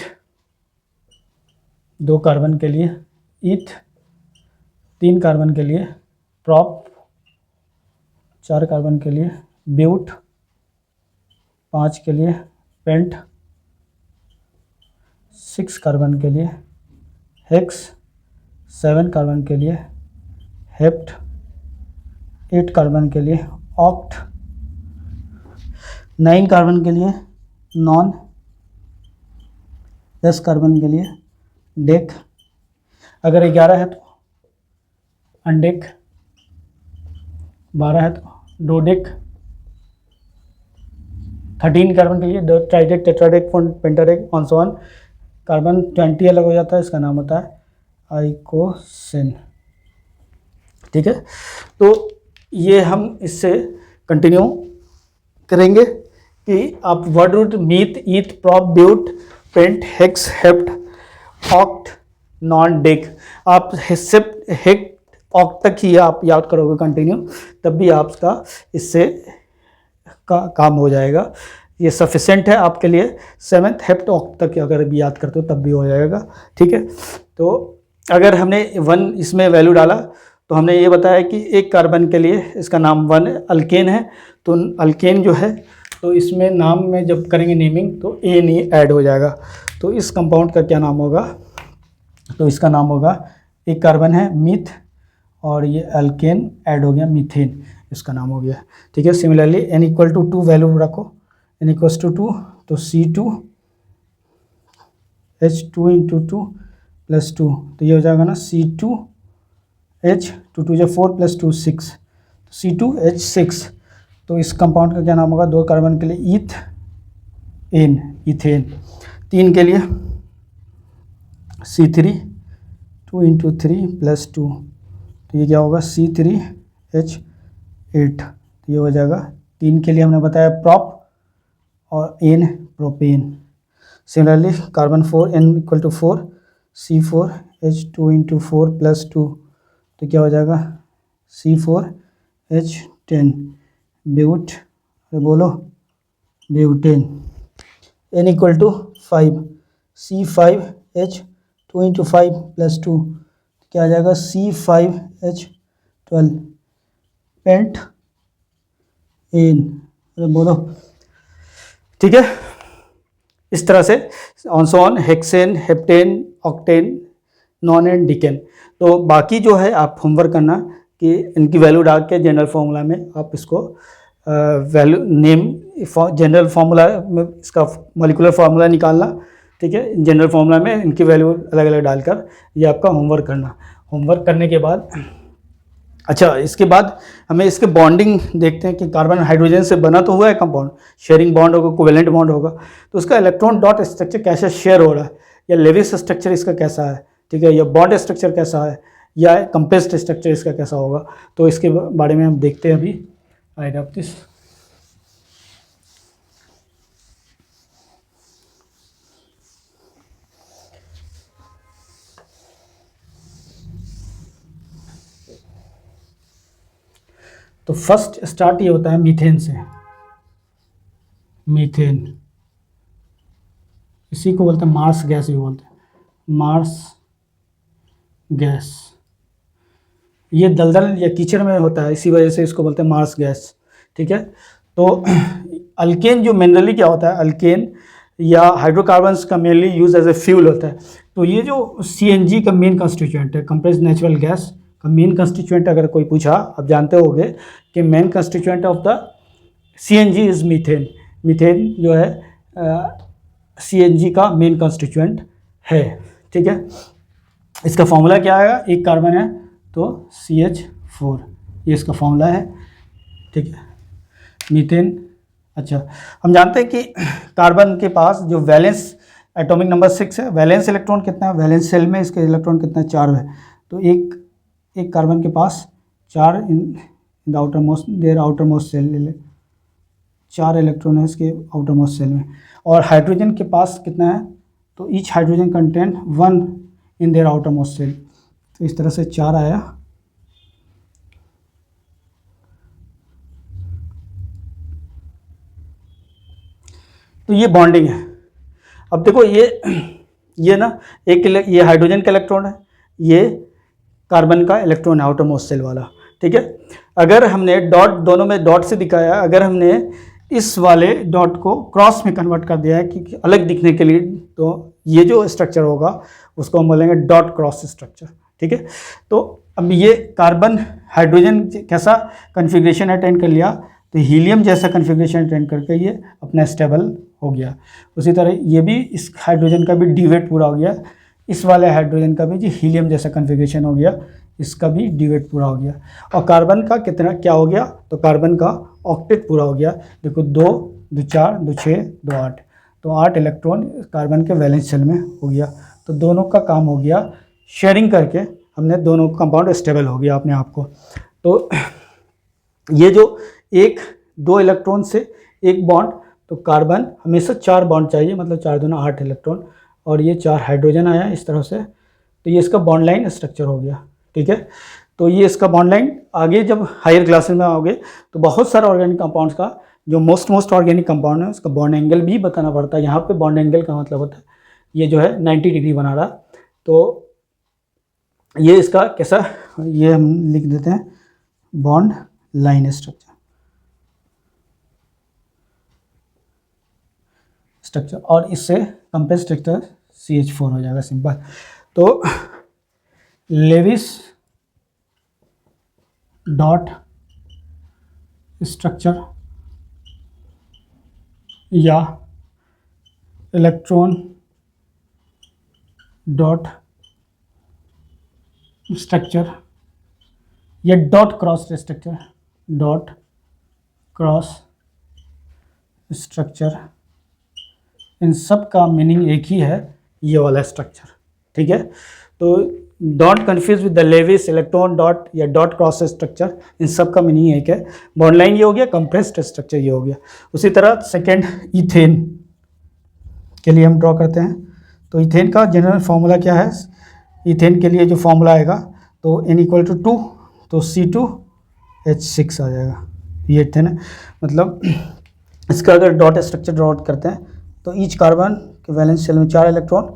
2 कार्बन के लिए ईथ, 3 कार्बन के लिए प्रॉप, 4 कार्बन के लिए ब्यूट, 5 के लिए पेंट, 6 कार्बन के लिए हेक्स, 7 कार्बन के लिए हेप्ट, 8 कार्बन के लिए ऑक्ट, 9 कार्बन के लिए नॉन, 10 कार्बन के लिए डेक, अगर 11 है तो अनडेक, 12 है तो डोडेक, 13 कार्बन के लिए ट्राइडेक, टेट्राडेक, पेंटाडेक, ऑन सो ऑन। कार्बन 20 अलग हो जाता है, इसका नाम होता है आइकोसेन। ठीक है, तो ये हम इससे कंटिन्यू करेंगे कि आप word root meth, eth, prop, but, pent, hex, hept, oct, non, dec, आप सिर्फ हेक्ट ऑक्ट तक ही आप याद करोगे कंटिन्यू, तब भी आपका इससे काम हो जाएगा, ये सफिशेंट है आपके लिए। 7th हेप्ट ऑक्ट तक अगर भी याद करते हो तब भी हो जाएगा। ठीक है, तो अगर हमने 1 इसमें वैल्यू डाला, तो हमने ये बताया कि एक कार्बन के लिए इसका नाम 1 अल्केन है, तो अल्केन जो है, तो इसमें नाम में जब करेंगे नेमिंग तो ए नहीं ऐड हो जाएगा। तो इस कंपाउंड का क्या नाम होगा, तो इसका नाम होगा, एक कार्बन है मीथ और ये अल्केन ऐड हो गया मीथेन, इसका नाम हो गया। ठीक है, सिमिलरली n = 2 वैल्यू रखो, n = 2, तो C2H2 × 2 +2, तो ये हो जाएगा ना C2H, 2 2 4 +2 6, तो C2H6। तो इस कंपाउंड का क्या नाम होगा, 2 कार्बन के लिए ईथेन, 3 के लिए C3 2 × 3 +2, तो ये क्या होगा C3H8, तो ये हो जाएगा। 3 के लिए हमने बताया प्रॉप और n propane. Similarly carbon 4, n = 4, C4H2 × 4 +2, तो क्या हो जाएगा C4H10, ब्यूट, बोलो ब्यूटेन। n = 5, C5H2 × 5 +2, क्या आ जाएगा C5H12, पेंट एन, बोलो। ठीक है, इस तरह से on so on, hexane, heptane, octane, non and decane. तो बाकी जो है आप होमवर्क करना कि इनकी वैल्यू डाल के जनरल फार्मूला में आप इसको वैल्यू नेम जनरल फार्मूला में इसका मॉलिक्यूलर फार्मूला निकालना, ठीक है। जनरल फॉर्मूला में इनकी वैल्यू अलग अलग डालकर ये आपका होमवर्क करना। होमवर्क करने के बाद अच्छा, इसके बाद हमें इसके बॉन्डिंग देखते हैं कि कार्बन हाइड्रोजन से बना तो हुआ है कंपाउंड, शेयरिंग बॉन्ड होगा, कोवेलेंट बॉन्ड होगा, तो उसका इलेक्ट्रॉन डॉट स्ट्रक्चर कैसे शेयर हो रहा है, या लेविस स्ट्रक्चर इसका कैसा है, ठीक है, या बॉन्ड स्ट्रक्चर कैसा है, या कंप्रेस्ड स्ट्रक्चर इसका कैसा होगा। तो इसके बारे में हम देखते हैं अभी। आई रब दिस। तो फर्स्ट स्टार्ट ये होता है मीथेन से। मीथेन, इसी को बोलते हैं मार्स गैस भी बोलते हैं, मार्स गैस। ये दलदल या कीचड़ में होता है, इसी वजह से इसको बोलते हैं मार्स गैस, ठीक है। तो अल्केन जो मिनरली क्या होता है, अल्केन या हाइड्रोकार्बन्स का mainly use as a fuel होता है। तो ये जो CNG का मेन कंस्टिट्यूएंट है, कंप्रेस्ड नेचुरल गैस का मेन कंस्टिट्यूएंट, अगर कोई पूछा, आप जानते होंगे कि main constituent of the CNG is methane. Methane जो है CNG का मेन कंस्टिट्यूएंट है, ठीक है। इसका फॉर्मूला क्या आएगा, एक कार्बन है तो CH4, ये इसका फॉर्मूला है, ठीक है, मीथेन। अच्छा, हम जानते हैं कि कार्बन के पास जो वैलेंस एटॉमिक नंबर 6 है, वैलेंस इलेक्ट्रॉन कितना है, वैलेंस शेल में इसके इलेक्ट्रॉन कितना है, 4 है। तो एक कार्बन के पास 4 in the outermost, there outermost shell ले ले, 4 इलेक्ट्रॉन है इसके आउटर मोस्ट सेल में। और हाइड्रोजन के पास कितना है, तो each hydrogen content 1 in there outermost shell. तो इस तरह से 4 आया। तो ये बॉन्डिंग है। अब देखो ये ना ये हाइड्रोजन का इलेक्ट्रॉन है, ये कार्बन का इलेक्ट्रॉन है आउटर मोस्ट सेल वाला, ठीक है। अगर हमने डॉट, दोनों में डॉट से दिखाया, अगर हमने इस वाले डॉट को क्रॉस में कन्वर्ट कर दिया है कि अलग दिखने के लिए, तो ये जो स्ट्रक्चर होगा उसको हम बोलेंगे डॉट क्रॉस स्ट्रक्चर, ठीक है। तो अब ये कार्बन हाइड्रोजन कैसा कन्फिग्रेशन अटेंड कर लिया, तो हीलियम जैसा कन्फिग्रेशन अटेंड करके ये अपना स्टेबल हो गया। उसी तरह ये भी, इस हाइड्रोजन का भी डीवेट पूरा हो गया, इस वाले हाइड्रोजन का भी जो हीलियम जैसा कन्फिग्रेशन हो गया, इसका भी डीवेट पूरा हो गया। और कार्बन का कितना क्या हो गया, तो कार्बन का ऑक्टेट पूरा हो गया। देखो 2, 2 4, 2 6, 2 8, तो 8 इलेक्ट्रॉन कार्बन के वैलेंस शेल में हो गया। तो दोनों का काम हो गया, शेयरिंग करके हमने दोनों कंपाउंड स्टेबल हो गया अपने आप को। तो ये जो 1-2 इलेक्ट्रॉन से एक बॉन्ड, तो कार्बन हमेशा 4 बॉन्ड चाहिए, मतलब 4 दूना 8 इलेक्ट्रॉन, और ये 4 हाइड्रोजन आया इस तरह से। तो ये इसका बॉन्ड लाइन स्ट्रक्चर हो गया, ठीक है। तो ये इसका बॉन्ड लाइन, आगे जब हायर क्लासेस में आओगे तो बहुत सारे ऑर्गेनिक कंपाउंड्स का जो मोस्ट ऑर्गेनिक कंपाउंड है उसका बॉन्ड एंगल भी बताना पड़ता है। यहाँ पे बॉन्ड एंगल का मतलब होता है ये जो है 90 डिग्री बना रहा, तो ये इसका कैसा, ये हम लिख देते हैं बॉन्ड लाइन स्ट्रक्चर। और इससे कंप्रेस्ड स्ट्रक्चर CH4 हो जाएगा, सिंपल। तो लेविस डॉट स्ट्रक्चर या इलेक्ट्रॉन डॉट स्ट्रक्चर या dot cross structure, dot cross structure, इन सब का मीनिंग एक ही है, ये वाला स्ट्रक्चर, ठीक है। तो don't confuse with the Lewis, electron dot या डॉट क्रॉस स्ट्रक्चर, इन सब का मीनिंग एक है। बॉन्ड लाइन ये हो गया, कंप्रेस्ड स्ट्रक्चर ये हो गया। उसी तरह सेकेंड इथेन के लिए हम ड्रॉ करते हैं। तो इथेन का जनरल फॉर्मूला क्या है, इथेन के लिए जो फॉर्मूला आएगा, तो N=2, तो C2H6 आ जाएगा। ये इथेन है, मतलब इसका अगर डॉट स्ट्रक्चर ड्रॉ करते हैं तो ईच कार्बन के वैलेंस शेल में 4 इलेक्ट्रॉन,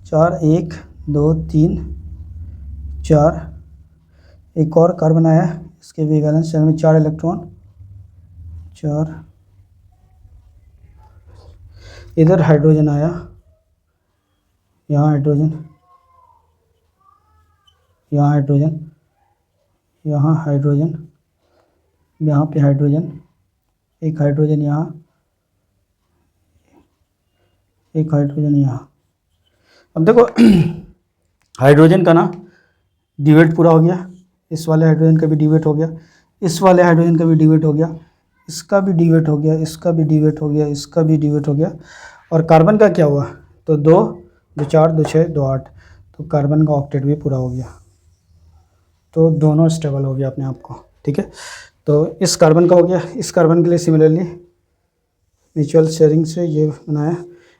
4 1 2 3 4, एक और कार्बन आया, इसके भी वैलेंस शेल में 4 इलेक्ट्रॉन, 4, इधर हाइड्रोजन आया, यहाँ हाइड्रोजन, यहाँ हाइड्रोजन, यहाँ हाइड्रोजन, यहाँ पे हाइड्रोजन, एक हाइड्रोजन यहाँ, एक हाइड्रोजन यहाँ, अब देखो हाइड्रोजन का ना डिवेट पूरा हो गया, इस वाले हाइड्रोजन का भी डिवेट हो गया, इस वाले हाइड्रोजन का भी डिवेट हो गया, इसका भी डिवेट हो गया, इसका भी डिवेट हो गया, इसका भी डिवेट हो गया। और कार्बन का क्या हुआ, तो 2 2 4 2 6 2 8, तो कार्बन का ऑक्टेट भी पूरा हो गया। तो दोनों स्टेबल हो गया अपने आप को, ठीक है। तो इस कार्बन का हो गया, इस कार्बन के लिए सिमिलरली म्यूचुअल शेयरिंग से ये बनाया,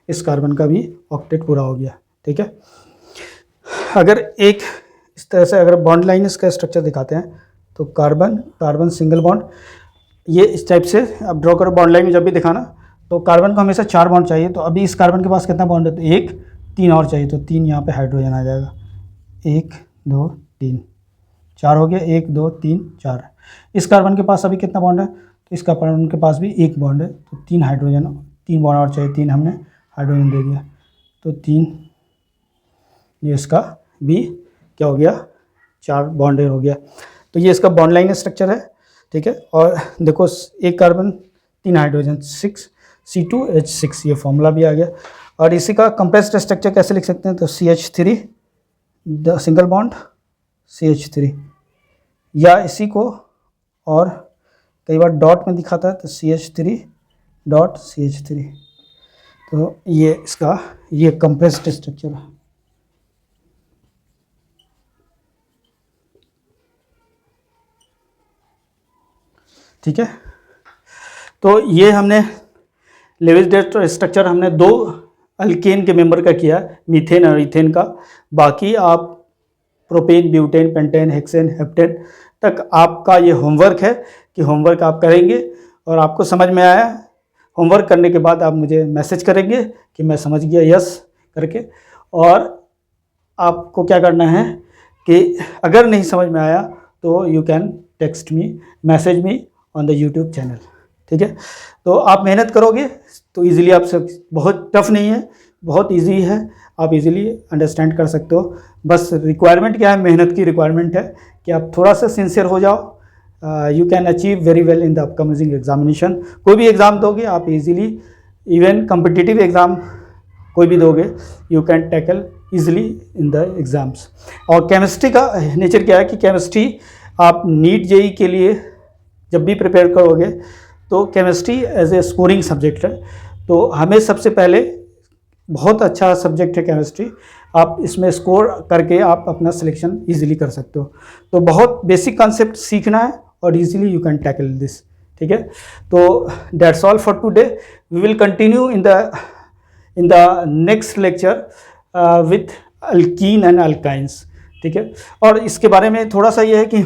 इस कार्बन का भी ऑक्टेट पूरा हो गया, ठीक है। अगर एक इस तरह से अगर बॉन्ड लाइन इसका स्ट्रक्चर दिखाते हैं, तो कार्बन कार्बन सिंगल बॉन्ड, ये इस टाइप से अब ड्रॉ करो बॉन्ड लाइन में जब भी दिखाना, तो कार्बन को हमेशा 4 बॉन्ड चाहिए। तो अभी इस कार्बन के पास कितना बॉन्ड है, तो 1 3 और चाहिए, तो 3 यहाँ पे हाइड्रोजन आ जाएगा, 1 2 3 4 हो गया, 1 2 3 4। इस कार्बन के पास अभी कितना बॉन्ड है, तो इस कार्बन के पास भी 1 बॉन्ड है, तो 3 हाइड्रोजन, 3 बॉन्ड और चाहिए, 3 हमने हाइड्रोजन दे दिया, तो 3 ये इसका भी क्या हो गया, 4 बॉन्ड हो गया। तो ये इसका बॉन्ड लाइन स्ट्रक्चर है, ठीक है। और देखो एक कार्बन 3 हाइड्रोजन 6 C2H6, ये फॉर्मूला भी आ गया। और इसी का कंप्रेस्ड स्ट्रक्चर कैसे लिख सकते हैं, तो CH3 the single bond CH3, या इसी को और कई बार डॉट में दिखाता है, तो CH3 डॉट CH3। तो ये इसका ये कंप्रेस्ड स्ट्रक्चर है, ठीक है। तो ये हमने लेविस डेट स्ट्रक्चर हमने 2 अल्केन के मेंबर का किया, मीथेन और इथेन का। बाकी आप propane, butane, pentane, hexane, heptane तक आपका ये होमवर्क है कि होमवर्क आप करेंगे और आपको समझ में आया। होमवर्क करने के बाद आप मुझे मैसेज करेंगे कि मैं समझ गया, यस करके। और आपको क्या करना है कि अगर नहीं समझ में आया तो you can text me, message me on the YouTube channel, ठीक है। तो आप मेहनत करोगे तो इजीली आप सब, बहुत टफ नहीं है, बहुत इजी है, आप इजीली अंडरस्टैंड कर सकते हो। बस रिक्वायरमेंट क्या है, मेहनत की रिक्वायरमेंट है कि आप थोड़ा सा सिंसियर हो जाओ। You can achieve very well in the upcoming examination. कोई भी एग्ज़ाम दोगे आप इजीली, इवन कम्पिटिटिव एग्ज़ाम कोई भी दोगे, you can tackle easily in the exams. और केमिस्ट्री का नेचर क्या है कि केमिस्ट्री आप नीट जेई के लिए जब भी प्रिपेयर करोगे तो chemistry as a scoring subject है, तो हमें सबसे पहले बहुत अच्छा सब्जेक्ट है केमिस्ट्री, आप इसमें स्कोर करके आप अपना सिलेक्शन इजीली कर सकते हो। तो बहुत बेसिक कॉन्सेप्ट सीखना है और easily you can tackle this, ठीक है। तो that's all for today, we will continue in the next lecture with alkene and alkynes, ठीक है। और इसके बारे में थोड़ा सा ये है कि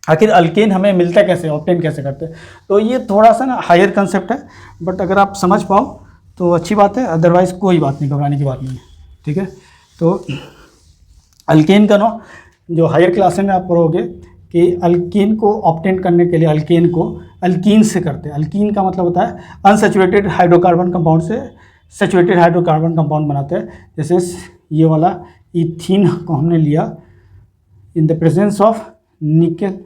आखिर अल्केन हमें मिलता कैसे, ऑब्टेन कैसे करते हैं, तो ये थोड़ा सा ना हायर कंसेप्ट है, बट अगर आप समझ पाओ तो अच्छी बात है, अदरवाइज़ कोई बात नहीं, घबराने की बात नहीं है, ठीक है। तो अल्केन का ना जो हायर क्लास में आप पढ़ोगे कि अल्केन को ऑब्टेन करने के लिए अल्केन को अल्कीन से करते हैं। अल्कीन का मतलब होता है अनसैचुरेटेड हाइड्रोकार्बन कंपाउंड से सैचुरेटेड हाइड्रोकार्बन कंपाउंड बनाते हैं। जैसे ये वाला इथीन को हमने लिया इन द प्रेजेंस ऑफ निकल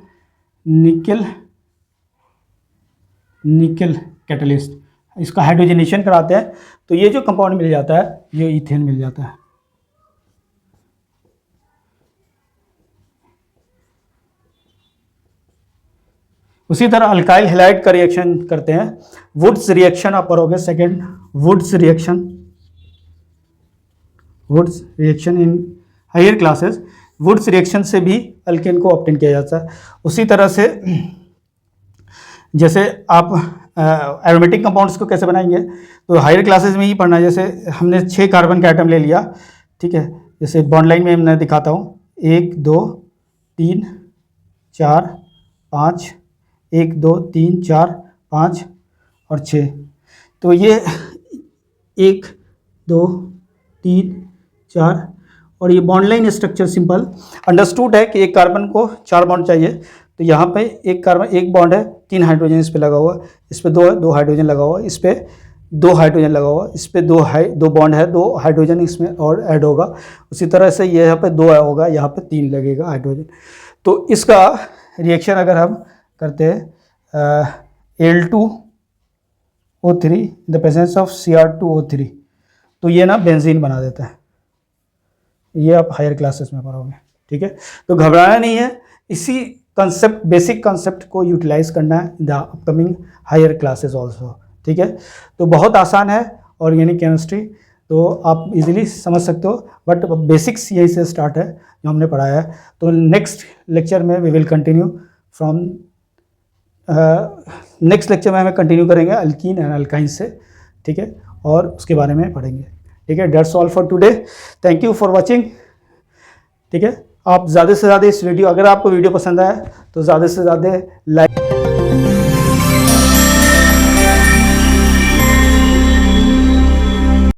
कैटलिस्ट, इसका हाइड्रोजनेशन कराते हैं, तो ये जो कंपाउंड मिल जाता है ये इथेन मिल जाता है। उसी तरह अल्काइल हैलाइड का रिएक्शन करते हैं, वुड्स रिएक्शन आप पढ़ोगे second, Wurtz reaction in higher classes. Wurtz reaction से भी अल्केन को ऑब्टेन किया जाता है। उसी तरह से जैसे आप एरोमेटिक कंपाउंड्स को कैसे बनाएंगे, तो हायर क्लासेस में ही पढ़ना है। जैसे हमने 6 कार्बन का एटम ले लिया, ठीक है। जैसे बॉन्ड लाइन में मैं दिखाता हूँ, 1 2 3 4 5, 1 2 3 4 5 और 6। तो ये 1 2 3 4 और ये bond line structure simple understood है कि एक कार्बन को 4 बॉन्ड चाहिए। तो यहाँ पे एक कार्बन, एक बॉन्ड है, 3 हाइड्रोजन इस पे लगा हुआ, इस पे 2 हाइड्रोजन लगा हुआ, इस पे 2 हाइड्रोजन लगा हुआ, इस पे 2 बॉन्ड है, 2 हाइड्रोजन इसमें और ऐड होगा। उसी तरह से ये यहाँ पे 2 होगा, यहाँ पे 3 लगेगा हाइड्रोजन। तो इसका रिएक्शन अगर हम करते हैं Al2O3 in the presence of Cr2O3, तो ये ना बेंजीन बना देता है, ये आप हायर क्लासेस में पढ़ोगे, ठीक है। तो घबराना नहीं है, इसी कंसेप्ट, बेसिक कंसेप्ट को यूटिलाइज करना है in the upcoming higher classes also, ठीक है। तो बहुत आसान है ऑर्गेनिक केमिस्ट्री, तो आप इजीली समझ सकते हो, बट बेसिक्स यही से स्टार्ट है जो हमने पढ़ाया है। तो नेक्स्ट लेक्चर में we will continue from next lecture में हमें कंटिन्यू करेंगे अल्कीन एंड अल्काइन से, ठीक है, और उसके बारे में पढ़ेंगे, ठीक है। That's all for today, thank you for watching, ठीक है। आप ज़्यादा से ज़्यादा इस वीडियो, अगर आपको वीडियो पसंद आया तो ज़्यादा से ज़्यादा लाइक